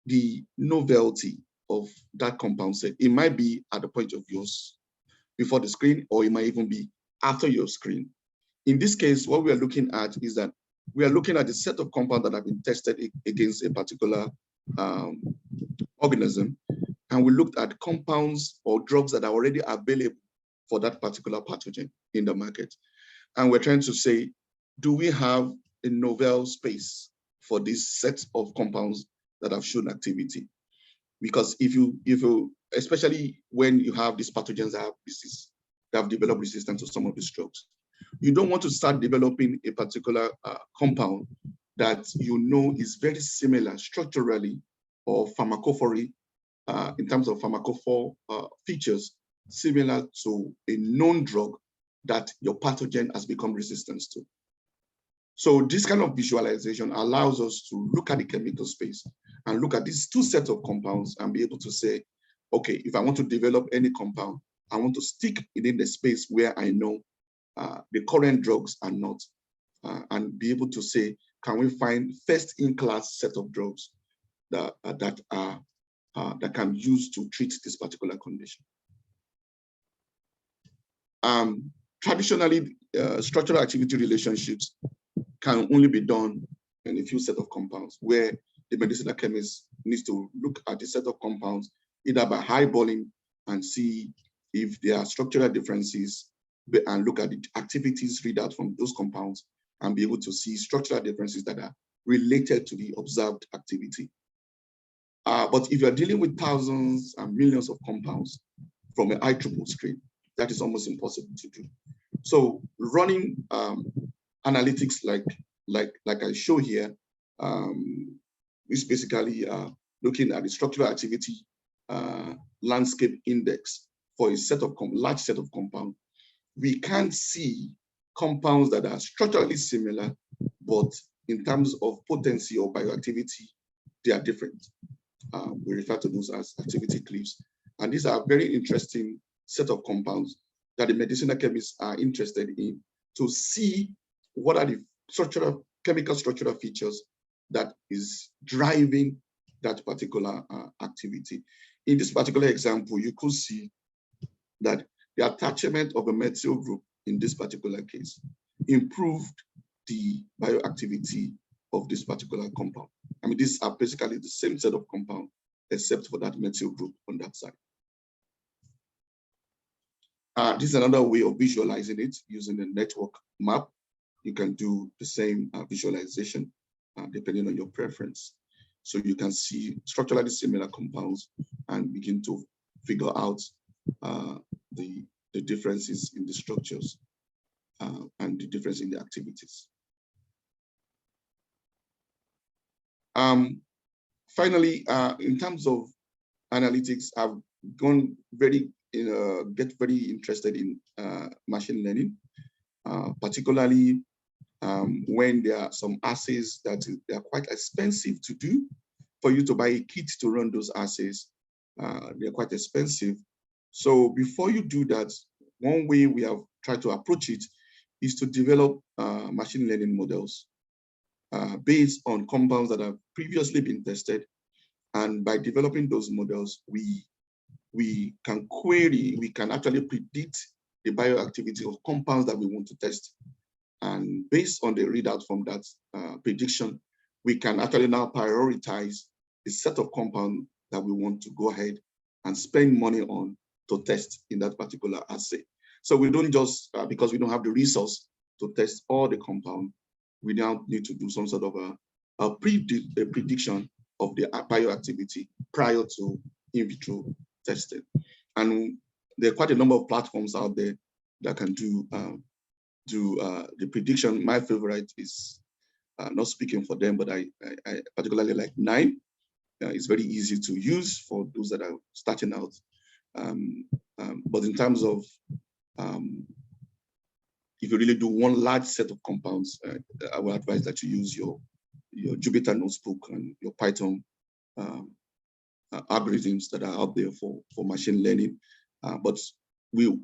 the novelty of that compound set. It might be at the point of yours before the screen, or it might even be after your screen. In this case, what we are looking at is that we are looking at the set of compounds that have been tested against a particular organism, and we looked at compounds or drugs that are already available for that particular pathogen in the market. And we're trying to say, do we have a novel space for this set of compounds that have shown activity? Because if you especially when you have these pathogens that have developed resistance to some of these drugs, you don't want to start developing a particular compound that you know is very similar structurally or pharmacophory in terms of pharmacophore features, similar to a known drug that your pathogen has become resistant to. So this kind of visualization allows us to look at the chemical space and look at these two sets of compounds and be able to say, okay, if I want to develop any compound, I want to stick within the space where I know the current drugs are not, and be able to say, can we find first-in-class set of drugs that can be used to treat this particular condition? Traditionally, structural activity relationships can only be done in a few set of compounds, where the medicinal chemist needs to look at the set of compounds either by eyeballing and see if there are structural differences, and look at the activities read out from those compounds and be able to see structural differences that are related to the observed activity. But if you're dealing with thousands and millions of compounds from an IEEE screen, that is almost impossible to do. So running analytics like I show here is basically looking at the structural activity landscape index for a large set of compounds. We can't see compounds that are structurally similar, but in terms of potency or bioactivity, they are different. We refer to those as activity cliffs. And these are very interesting set of compounds that the medicinal chemists are interested in to see what are the chemical structural features that is driving that particular activity. In this particular example, you could see that the attachment of a methyl group in this particular case improved the bioactivity of this particular compound. I mean, these are basically the same set of compound, except for that methyl group on that side. This is another way of visualizing it using a network map. You can do the same visualization depending on your preference. So you can see structurally similar compounds and begin to figure out the differences in the structures and the difference in the activities. Finally, in terms of analytics, I've gone get very interested in machine learning, particularly when there are some assays that they are quite expensive to do. For you to buy a kit to run those assays, they're quite expensive. So before you do that, one way we have tried to approach it is to develop machine learning models based on compounds that have previously been tested. And by developing those models, we can actually predict the bioactivity of compounds that we want to test. And based on the readout from that prediction, we can actually now prioritize the set of compounds that we want to go ahead and spend money on to test in that particular assay. So we don't just, because we don't have the resource to test all the compound, we now need to do some sort of a prediction of the bioactivity prior to in vitro testing. And there are quite a number of platforms out there that can do the prediction. My favorite is, not speaking for them, but I particularly like NIThe. It's very easy to use for those that are starting out. But in terms of, if you really do one large set of compounds, I would advise that you use your Jupyter Notebook and your Python algorithms that are out there for machine learning. But we were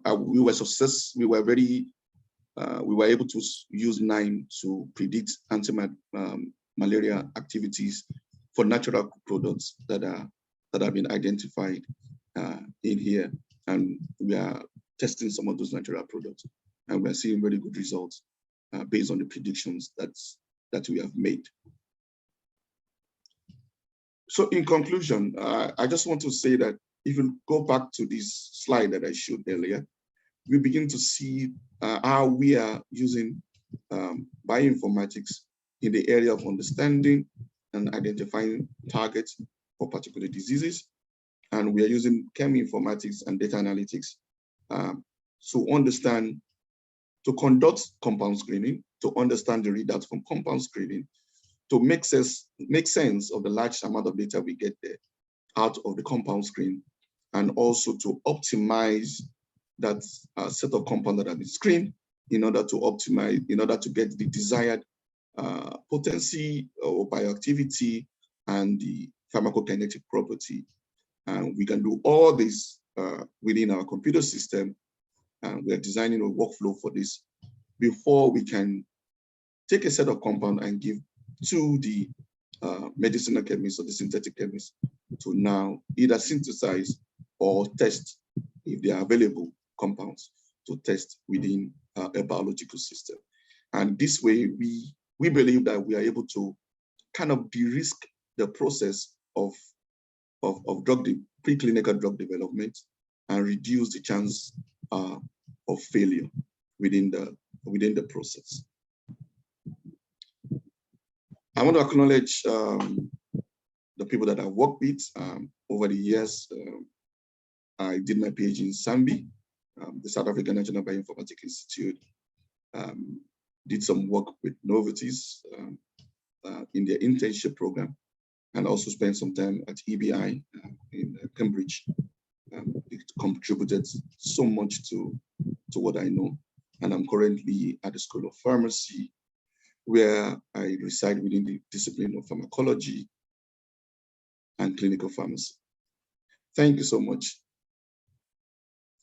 able to use NIThe to predict anti-malaria activities for natural products that have been identified in here, and we are testing some of those natural products, and we are seeing very good results based on the predictions that we have made. So in conclusion, I just want to say that if you go back to this slide that I showed earlier, we begin to see how we are using bioinformatics in the area of understanding and identifying targets for particular diseases. And we are using Chem Informatics and data analytics to conduct compound screening, to understand the readouts from compound screening, to make sense of the large amount of data we get there out of the compound screen, and also to optimize that set of compounds that have been screened in order to get the desired potency or bioactivity and the pharmacokinetic property. And we can do all this within our computer system, and we are designing a workflow for this before we can take a set of compound and give to the medicinal chemist or the synthetic chemist to now either synthesize or test, if they are available compounds, to test within a biological system. And this way, we believe that we are able to kind of de-risk the process of preclinical drug development and reduce the chance of failure within the process. I want to acknowledge the the people that I worked with over the years. I did my PhD in SAMBI, the South African National Bioinformatic Institute. Did some work with Novo in their internship program, and also spent some time at EBI in Cambridge. It contributed so much to what I know. And I'm currently at the School of Pharmacy, where I reside within the discipline of pharmacology and clinical pharmacy. Thank you so much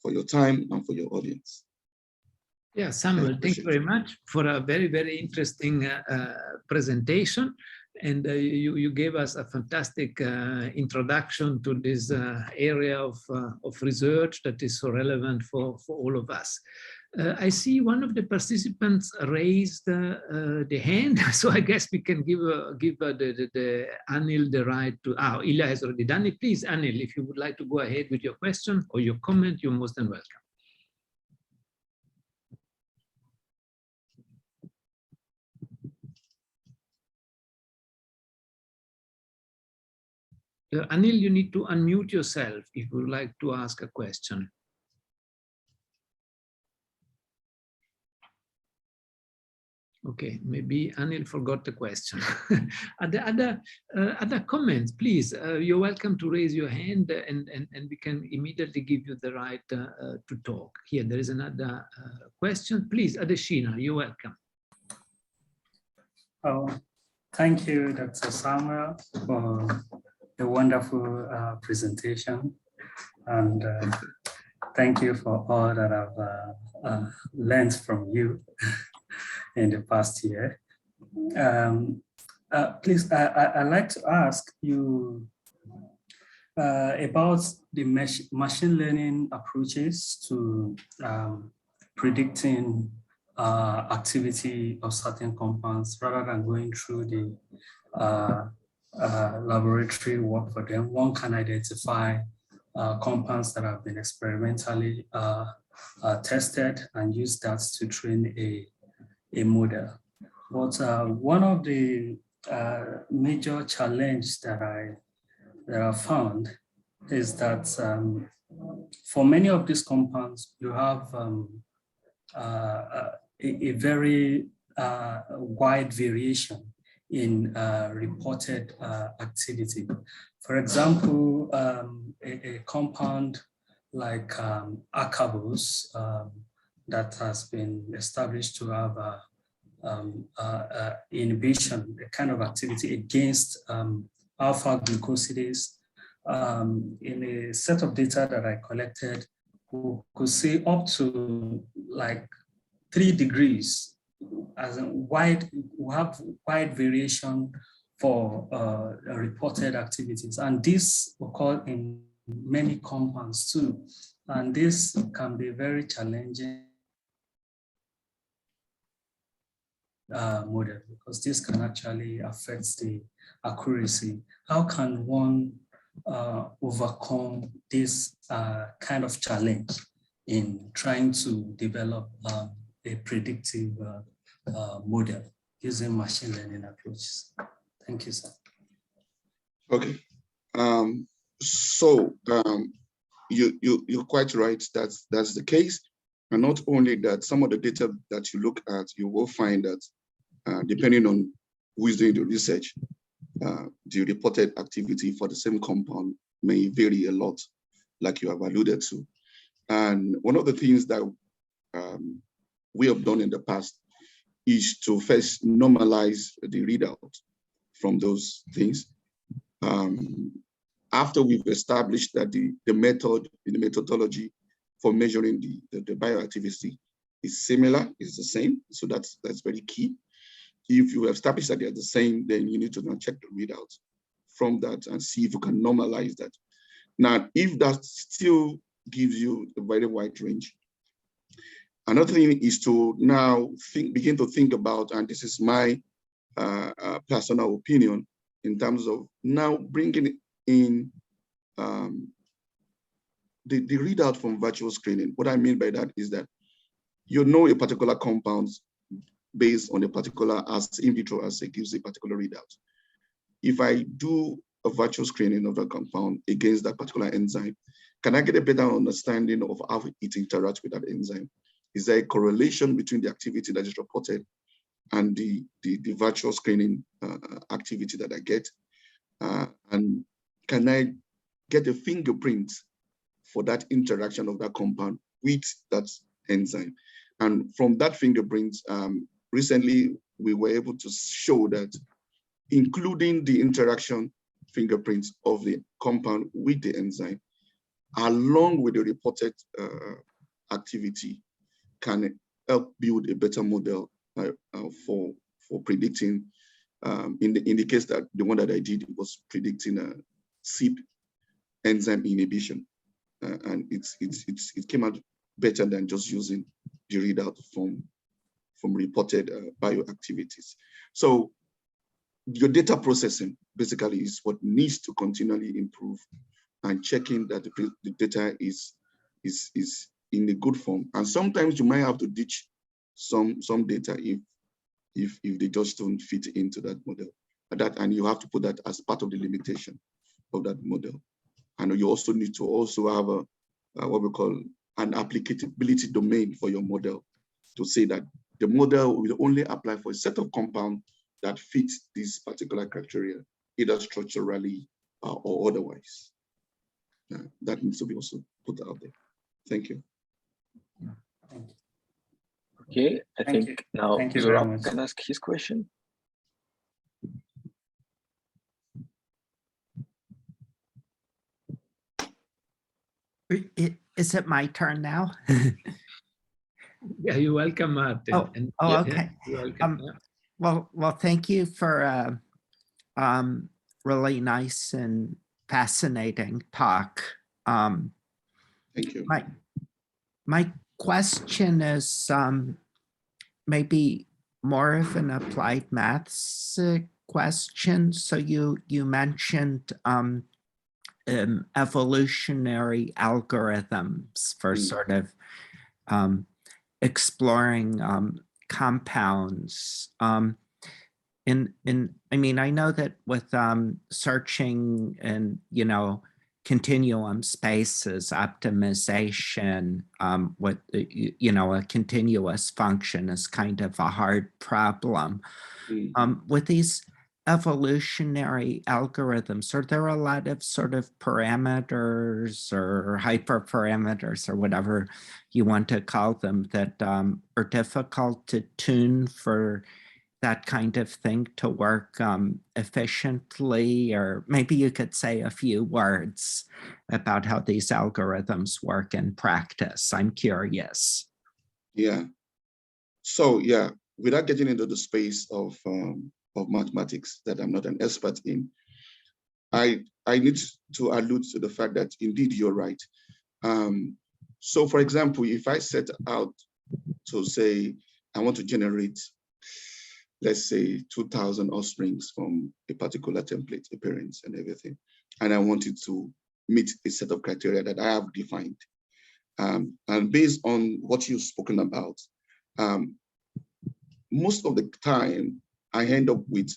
for your time and for your audience. Yeah, Samuel, thank you very much for a very, very interesting presentation. And you gave us a fantastic introduction to this area of research that is so relevant for all of us. I see one of the participants raised the hand, so I guess we can give the Anil the right to. Ilya has already done it. Please, Anil, if you would like to go ahead with your question or your comment, you're most than welcome. Anil, you need to unmute yourself if you would like to ask a question. Okay, maybe Anil forgot the question. Other comments, please. You're welcome to raise your hand and we can immediately give you the right to talk. Here, there is another question. Please, Adeshina, you're welcome. Oh, thank you, Dr. Samuel, for a wonderful presentation, and thank you for all that I've learned from you in the past year. Please, I'd like to ask you about the machine learning approaches to predicting activity of certain compounds rather than going through the laboratory work for them. One can identify compounds that have been experimentally tested and use that to train a model. But one of the major challenges that I found is that for many of these compounds, you have a very wide variation in reported activity. For example, a compound like acarbose that has been established to have inhibition, a kind of activity against alpha glucosidase. In a set of data that I collected, we could see up to like 3 degrees, as in we have wide variation for reported activities, and this occurs in many compounds too, and this can be very challenging model because this can actually affect the accuracy. How can one overcome this kind of challenge in trying to develop a predictive model using machine learning approaches? Thank you, sir. Okay. You're quite right. That's the case. And not only that, some of the data that you look at, you will find that depending on who is doing the research, the reported activity for the same compound may vary a lot, like you have alluded to. And one of the things that we have done in the past is to first normalize the readout from those things. After we've established that the methodology for measuring the bioactivity is similar, is the same, so that's very key. If you establish that they're the same, then you need to now check the readouts from that and see if you can normalize that. Now, if that still gives you a very wide range, another thing is to now begin to think about, and this is my personal opinion, in terms of now bringing in the readout from virtual screening. What I mean by that is that you know a particular compound based on a particular in vitro assay gives a particular readout. If I do a virtual screening of the compound against that particular enzyme, can I get a better understanding of how it interacts with that enzyme? Is there a correlation between the activity that is reported and the virtual screening activity that I get? And can I get a fingerprint for that interaction of that compound with that enzyme? And from that fingerprint, recently we were able to show that including the interaction fingerprints of the compound with the enzyme, along with the reported activity, can help build a better model for predicting. In the case that the one that I did was predicting CYP enzyme inhibition, and it came out better than just using the readout from reported bioactivities. So your data processing basically is what needs to continually improve, and checking that the data is in a good form. And sometimes you might have to ditch some data if they just don't fit into that model. And you have to put that as part of the limitation of that model. And you also need to also have what we call an applicability domain for your model, to say that the model will only apply for a set of compounds that fit this particular criteria, either structurally or otherwise. That needs to be also put out there. Thank you. Okay, I think now Zoran can ask his question. Is it my turn now? Yeah, you're welcome, Martin. Oh, yeah, okay. Yeah, welcome. Well, thank you for really nice and fascinating talk. Thank you. My question is maybe more of an applied maths question. So you mentioned evolutionary algorithms for sort of exploring compounds. I mean, I know that with searching and, continuum spaces, optimization with, a continuous function is kind of a hard problem. With these evolutionary algorithms, are there a lot of sort of parameters or hyperparameters or whatever you want to call them that are difficult to tune for that kind of thing to work efficiently? Or maybe you could say a few words about how these algorithms work in practice. I'm curious. Yeah. So yeah, without getting into the space of mathematics that I'm not an expert in, I need to allude to the fact that indeed you're right. So for example, if I set out to say, I want to generate, let's say 2,000 offsprings from a particular template, appearance and everything, and I wanted to meet a set of criteria that I have defined. And based on what you've spoken about, most of the time, I end up with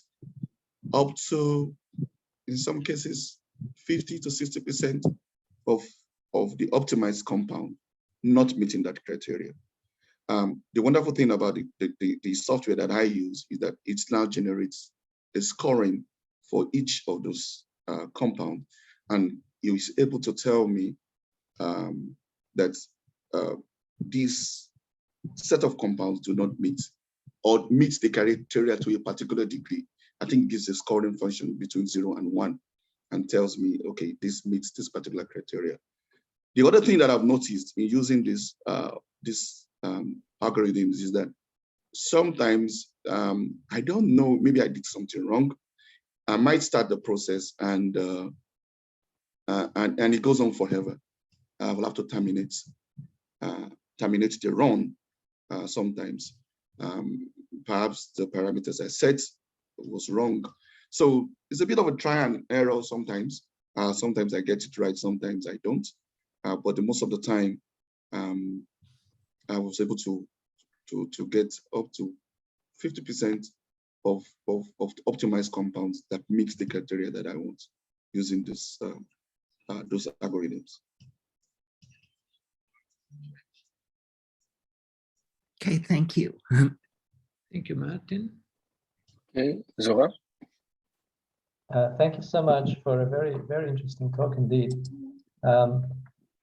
up to, in some cases, 50 to 60% of the optimized compound not meeting that criteria. The wonderful thing about the software that I use is that it now generates a scoring for each of those compounds, and it is able to tell me that this set of compounds do not meet or meets the criteria to a particular degree. I think it gives a scoring function between 0 and 1 and tells me, okay, this meets this particular criteria. The other thing that I've noticed in using this algorithms is that sometimes I don't know, maybe I did something wrong. I might start the process and it goes on forever. I will have to terminate the run sometimes. Perhaps the parameters I set was wrong. So it's a bit of a try and error sometimes. Sometimes I get it right, sometimes I don't. But most of the time, I was able to get up to 50% of optimized compounds that meet the criteria that I want. using those algorithms. Okay, thank you. Thank you, Martin. Okay, Zora. Thank you so much for a very, very interesting talk indeed.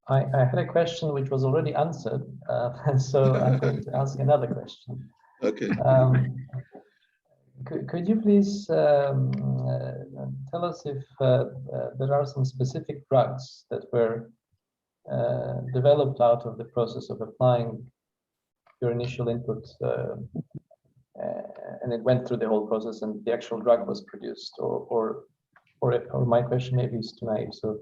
I had a question which was already answered, so I'm going to ask another question. Okay. Could you please tell us if there are some specific drugs that were developed out of the process of applying your initial input, and it went through the whole process and the actual drug was produced, or my question maybe is too naive. So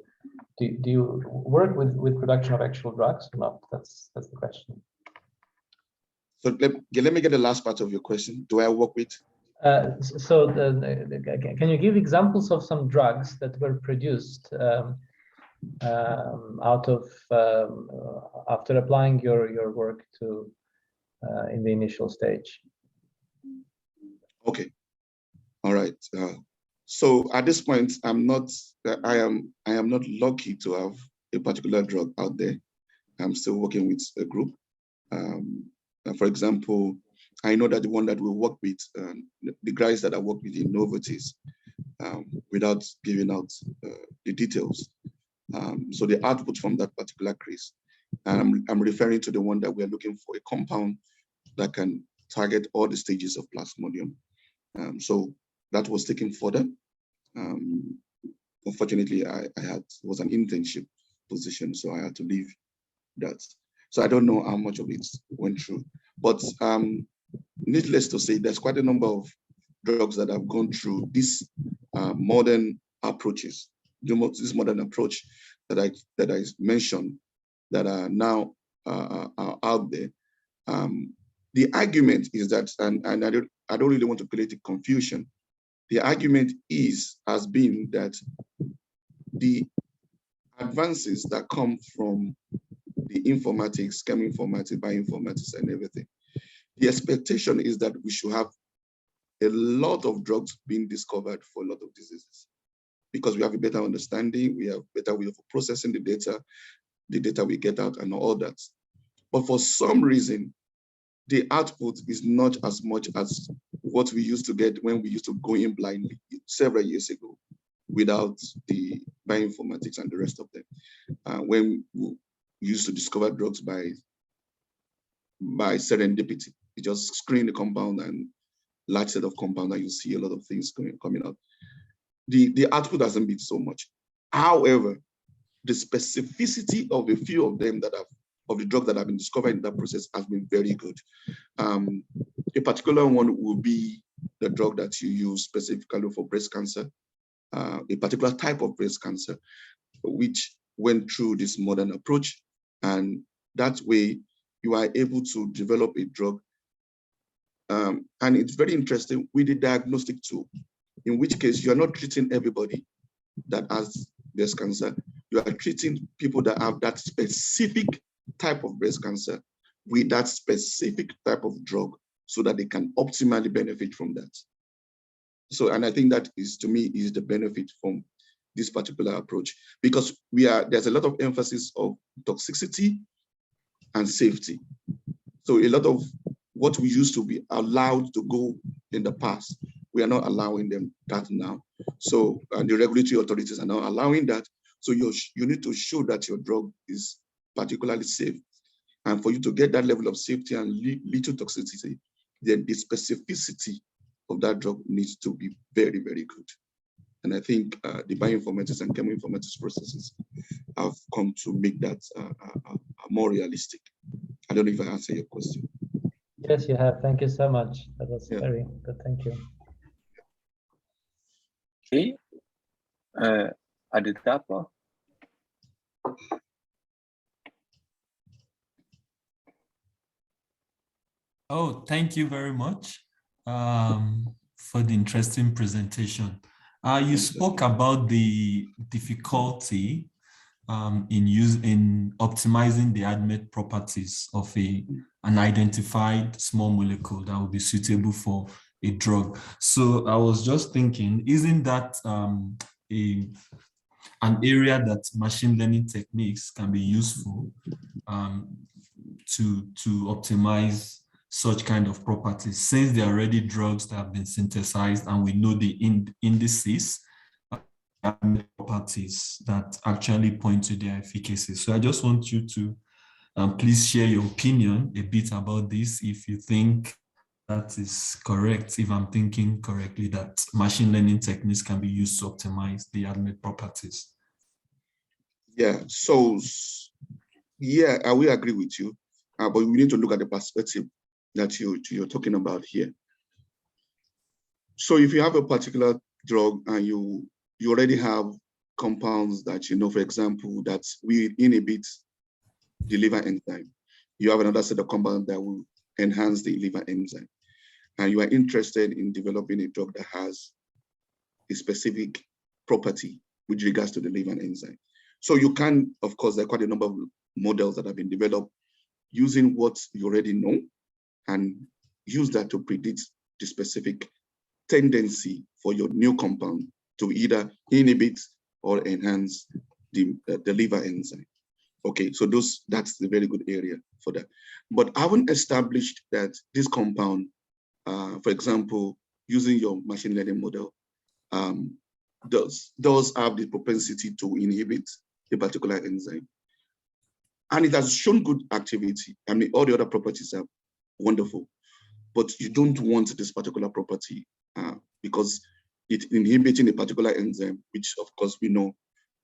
do you work with production of actual drugs or not? That's the question. So let me get the last part of your question. Do I work with? Can you give examples of some drugs that were produced out of after applying your work to in the initial stage? Okay, all right. So at this point, I am not lucky to have a particular drug out there. I'm still working with a group. For example, I know that the one that we work with, the guys that I work with in Novo, without giving out the details. So the output from that particular case, I'm referring to the one that we're looking for, a compound that can target all the stages of Plasmodium. So that was taken further. Unfortunately, was an internship position, so I had to leave that. So I don't know how much of it went through, but needless to say, there's quite a number of drugs that have gone through these modern approaches, this modern approach that I mentioned, that are now out there. The argument is that, and I don't really want to create a confusion. The argument has been that the advances that come from the informatics, Chem Informatics, Bioinformatics, and everything, the expectation is that we should have a lot of drugs being discovered for a lot of diseases, because we have a better understanding, we have better way of processing the data we get out and all that. But for some reason, the output is not as much as what we used to get when we used to go in blindly several years ago without the bioinformatics and the rest of them. When we used to discover drugs by serendipity, you just screen the compound and large set of compound and you see a lot of things coming out. The output hasn't been so much. However, the specificity of a few of them of the drugs that have been discovered in that process has been very good. A particular one will be the drug that you use specifically for breast cancer, a particular type of breast cancer, which went through this modern approach. And that way you are able to develop a drug. And it's very interesting with the diagnostic tool, in which case you are not treating everybody that has breast cancer. You are treating people that have that specific type of breast cancer with that specific type of drug so that they can optimally benefit from that. So, and I think that is, to me, is the benefit from this particular approach, because there's a lot of emphasis of toxicity and safety. So a lot of what we used to be allowed to go in the past, we are not allowing them that now. So the regulatory authorities are not allowing that. So you need to show that your drug is particularly safe. And for you to get that level of safety and little toxicity, then the specificity of that drug needs to be very, very good. And I think the bioinformatics and chemoinformatics processes have come to make that more realistic. I don't know if I answered your question. Yes, you have. Thank you so much. That was very good. Thank you. Okay. Aditapa. Oh, thank you very much for the interesting presentation. You spoke about the difficulty in optimizing the ADME properties of an identified small molecule that would be suitable for a drug. So I was just thinking, isn't that an area that machine learning techniques can be useful to optimize such kind of properties, since there are already drugs that have been synthesized and we know the indices and properties that actually point to their efficacy. So I just want you to please share your opinion a bit about this, if you think that is correct, if I'm thinking correctly, that machine learning techniques can be used to optimize the ADME properties. Yeah, so yeah, I will agree with you, but we need to look at the perspective that you're talking about here. So if you have a particular drug and you already have compounds that you know, for example, that we inhibit the liver enzyme, you have another set of compounds that will enhance the liver enzyme, and you are interested in developing a drug that has a specific property with regards to the liver enzyme. So you can, of course, there are quite a number of models that have been developed using what you already know and use that to predict the specific tendency for your new compound to either inhibit or enhance the liver enzyme. Okay, so that's a very good area for that. But I haven't established that this compound, for example, using your machine learning model, does have the propensity to inhibit a particular enzyme. And it has shown good activity. I mean, all the other properties are wonderful, but you don't want this particular property because it's inhibiting a particular enzyme, which of course we know,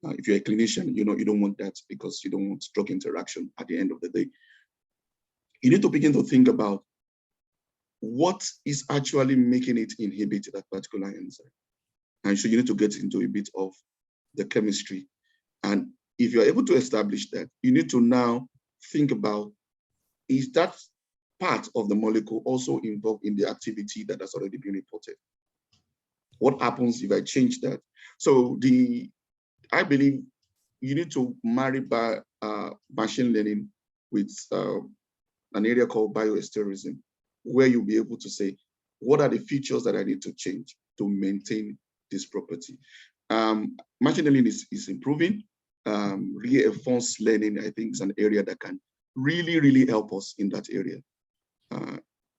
if you're a clinician, you know, you don't want that because you don't want drug interaction at the end of the day. You need to begin to think about what is actually making it inhibit that particular enzyme. And so you need to get into a bit of the chemistry. And if you're able to establish that, you need to now think about, is that part of the molecule also involved in the activity that has already been reported? What happens if I change that? So I believe you need to marry by machine learning with an area called biohistorism, where you'll be able to say, what are the features that I need to change to maintain this property? Machine learning is improving. Reinforced learning, I think, is an area that can really, really help us in that area,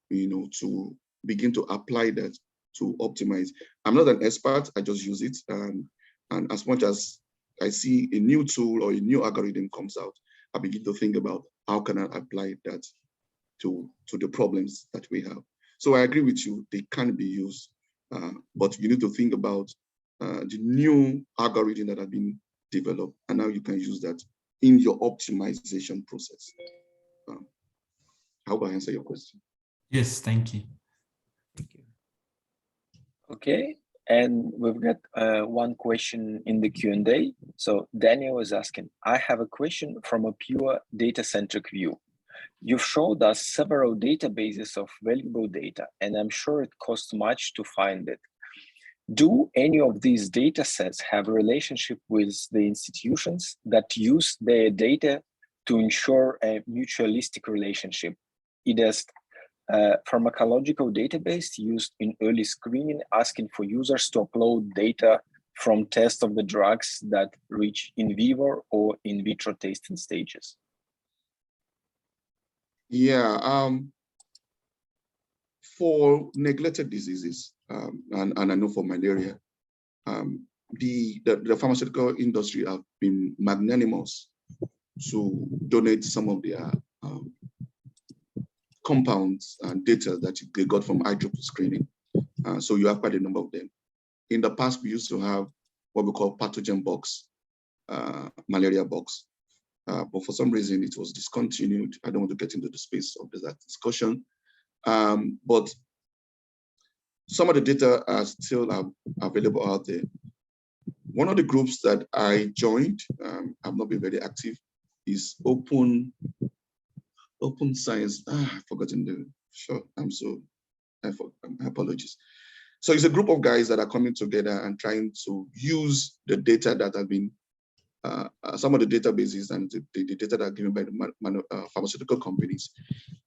you know, to begin to apply that to optimize. I'm not an expert, I just use it. And as much as I see a new tool or a new algorithm comes out, I begin to think about how can I apply that to the problems that we have. So I agree with you, they can be used, but you need to think about the new algorithm that have been developed, and now you can use that in your optimization process. I hope I answer your question. Yes, thank you. Thank you. Okay, and we've got one question in the Q&A. So Daniel is asking, I have a question from a pure data-centric view. You've showed us several databases of valuable data, and I'm sure it costs much to find it. Do any of these data sets have a relationship with the institutions that use their data to ensure a mutualistic relationship? It is a pharmacological database used in early screening, asking for users to upload data from tests of the drugs that reach in vivo or in vitro testing stages. Yeah, for neglected diseases, and I know for malaria, the pharmaceutical industry have been magnanimous to donate some of their compounds and data that they got from hydrogen screening. So you have quite a number of them. In the past, we used to have what we call pathogen box, malaria box. But for some reason, it was discontinued. I don't want to get into the space of that discussion. But some of the data are still available out there. One of the groups that I joined, I've not been very active, is Open Science. I've forgotten the short. Apologies. So it's a group of guys that are coming together and trying to use the data that have been, some of the databases and the data that are given by the pharmaceutical companies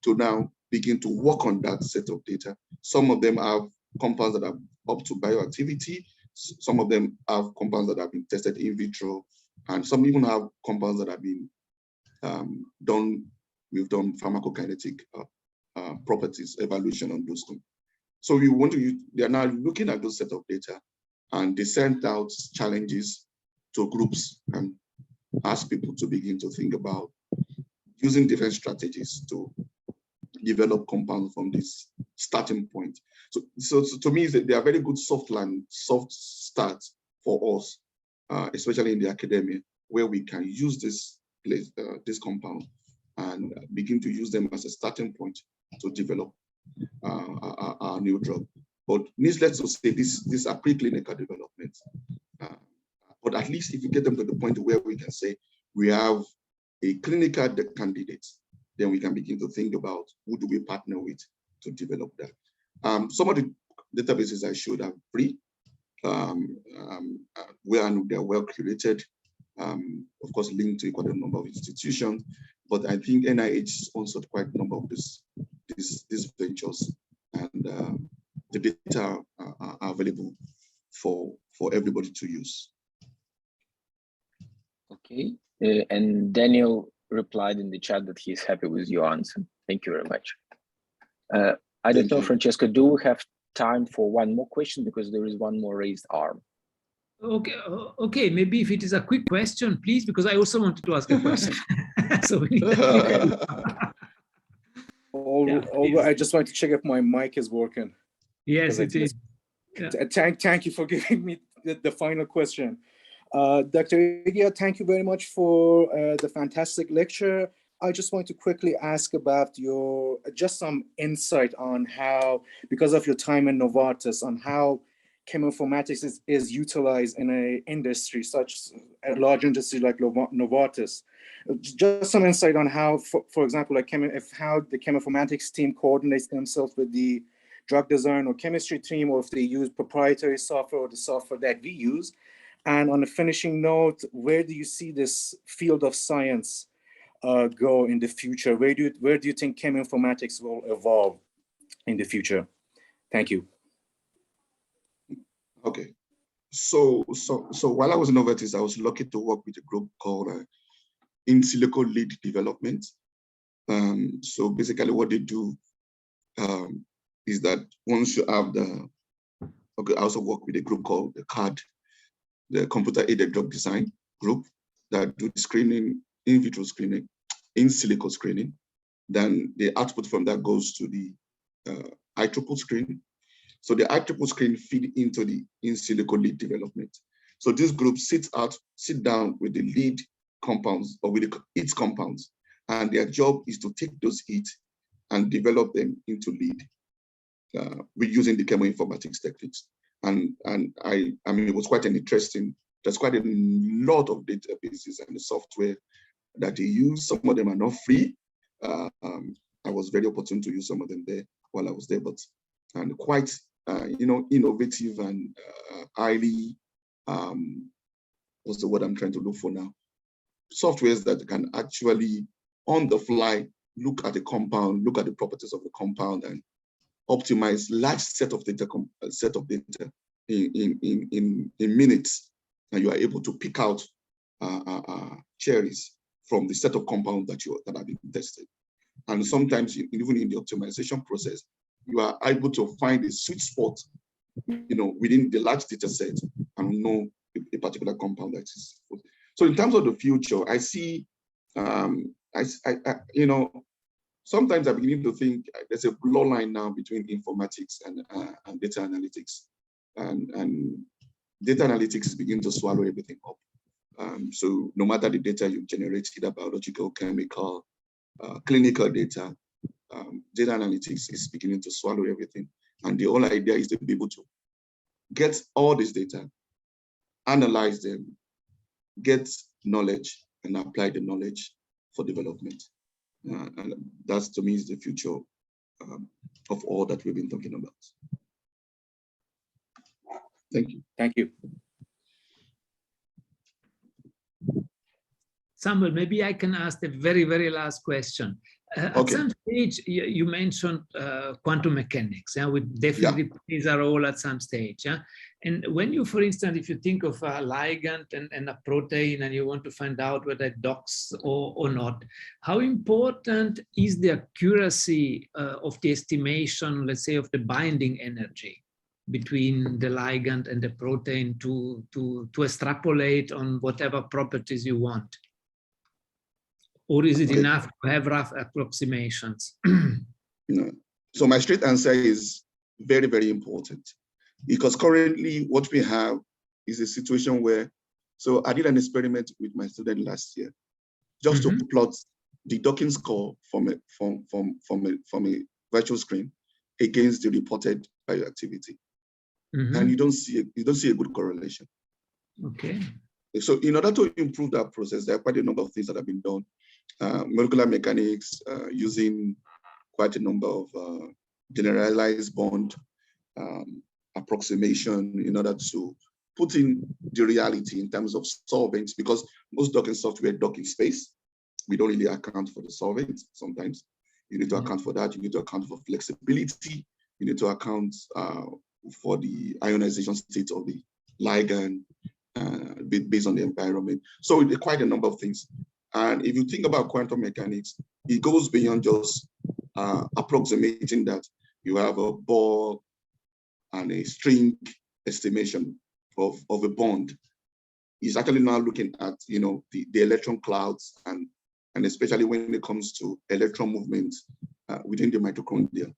to now begin to work on that set of data. Some of them have compounds that are up to bioactivity. Some of them have compounds that have been tested in vitro, and some even have compounds that have been we've done pharmacokinetic properties evaluation on those things. So we want to use, they are now looking at those set of data, and they sent out challenges to groups and ask people to begin to think about using different strategies to develop compounds from this starting point. So to me, they are very good soft starts for us, especially in the academia, where we can use this compound and begin to use them as a starting point to develop our new drug. But needless to say, these are preclinical developments. But at least if you get them to the point where we can say we have a clinical candidate, then we can begin to think about who do we partner with to develop that. Some of the databases I showed are free, they're well curated, of course linked to a quite a number of institutions, but I think NIH sponsored quite a number of these ventures, and the data are available for everybody to use. Okay, and Daniel replied in the chat that he's happy with your answer. Thank you very much. I don't know, Francesco, do we have time for one more question, because there is one more raised arm? Okay, maybe if it is a quick question, please, because I also wanted to ask a question. So we need I just want to check if my mic is working. Yes, it is. Yeah. Thank you for giving me the final question. Dr. Egieyeh, thank you very much for the fantastic lecture. I just want to quickly ask about just some insight on how, because of your time in Novartis, on how cheminformatics is utilized in an industry, such a large industry like Novartis. Just some insight on how, for example, like how the cheminformatics team coordinates themselves with the drug design or chemistry team, or if they use proprietary software or the software that we use. And on a finishing note, where do you see this field of science go in the future? Where do you think Chem Informatics will evolve in the future? Thank you. Okay, so while I was in Novartis, I was lucky to work with a group called in silico lead development. So basically, what they do is that once you have I also work with a group called the CAD, the computer aided drug design group, that do the screening, in vitro screening, in silico screening. Then the output from that goes to the IEEE screen. So the IEEE screen feed into the in silico lead development. So this group sit down with the lead compounds, or with its compounds, and their job is to take those hits and develop them into lead with using the Chemo Informatics techniques. And I mean, it was quite an interesting, there's quite a lot of databases and the software that they use. Some of them are not free. I was very opportune to use some of them there while I was there, and quite, innovative and highly, what's the word I'm trying to look for now? Softwares that can actually, on the fly, look at the compound, look at the properties of the compound, and optimize large set of data in minutes, and you are able to pick out cherries from the set of compounds that have been tested. And sometimes, even in the optimization process, you are able to find a sweet spot, within the large data set, and know a particular compound that is. So in terms of the future, I see, sometimes I begin to think there's a blur line now between informatics and data analytics, and data analytics is beginning to swallow everything up. So no matter the data you generate, either biological, chemical, clinical data, data analytics is beginning to swallow everything. And the whole idea is to be able to get all this data, analyze them, get knowledge, and apply the knowledge for development. And that's, to me, is the future of all that we've been talking about. Thank you. Thank you. Samuel, maybe I can ask the very, very last question. At some stage, you mentioned quantum mechanics. Yeah, we definitely these are all at some stage. Yeah, and when you, for instance, if you think of a ligand and a protein, and you want to find out whether it docks or not, how important is the accuracy of the estimation, let's say, of the binding energy between the ligand and the protein to extrapolate on whatever properties you want? Or is it enough to have rough approximations? No. So my straight answer is very, very important, because currently what we have is a situation where, so I did an experiment with my student last year, just to plot the docking score from a virtual screen against the reported bioactivity, and you don't see a good correlation. Okay. So in order to improve that process, there are quite a number of things that have been done. Molecular mechanics using quite a number of generalized bond approximation in order to put in the reality in terms of solvents, because most docking software dock in space. We don't really account for the solvents sometimes. You need to account for that. You need to account for flexibility. You need to account for the ionization state of the ligand based on the environment. So quite a number of things. And if you think about quantum mechanics, it goes beyond just approximating that you have a ball and a string estimation of a bond. It's actually now looking at, you know, the electron clouds and especially when it comes to electron movement within the mitochondria.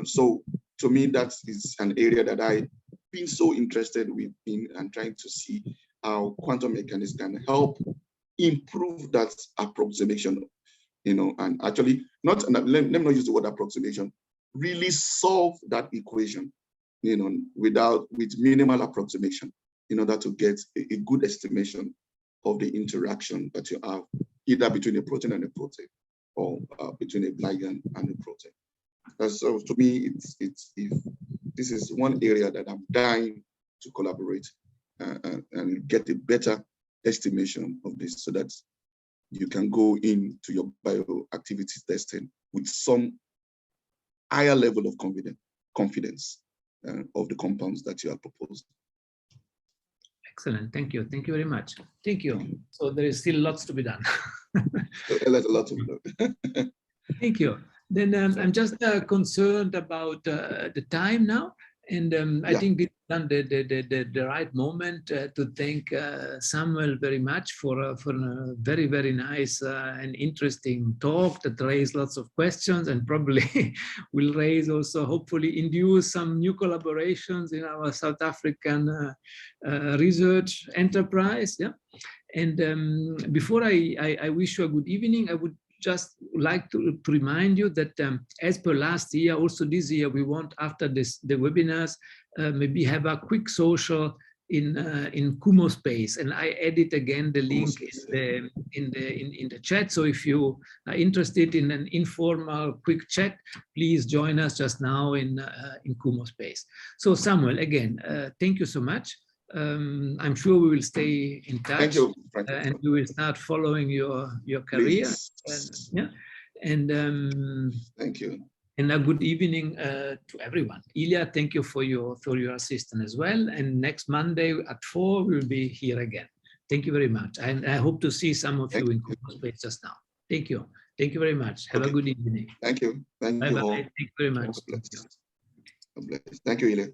So to me, that is an area that I've been so interested in and trying to see how quantum mechanics can help improve that approximation, you know, and actually let me not use the word approximation, really solve that equation, you know, with minimal approximation in order to get a good estimation of the interaction that you have either between a protein and a protein, or between a ligand and a protein. So to me, this is one area that I'm dying to collaborate and get a better estimation of this, so that you can go into your bioactivity testing with some higher level of confidence of the compounds that you are proposing. Excellent. Thank you. Thank you very much. Thank you. So there is still lots to be done. There's a lot to be done. Thank you. Then I'm just concerned about the time now. And I think this is the right moment to thank Samuel very much for a very, very nice and interesting talk that raised lots of questions, and probably will raise also, hopefully induce some new collaborations in our South African research enterprise. Yeah. And before I wish you a good evening, I would just like to remind you that as per last year, also this year, we want, after the webinars, maybe have a quick social in Kumo space, and I edit again the link in the chat. So if you are interested in an informal quick chat, please join us just now in Kumo space. So Samuel, again, thank you so much. I'm sure we will stay in touch. Thank you. And we will start following your career. And thank you. And a good evening to everyone. Ilya, thank you for your assistance as well. And next Monday at 4, we'll be here again. Thank you very much. And I hope to see some of you in Kumo space just now. Thank you. Thank you very much. Have a good evening. Thank you. Thank Bye you bye. all. Thank you very much. Thank you, Ilya.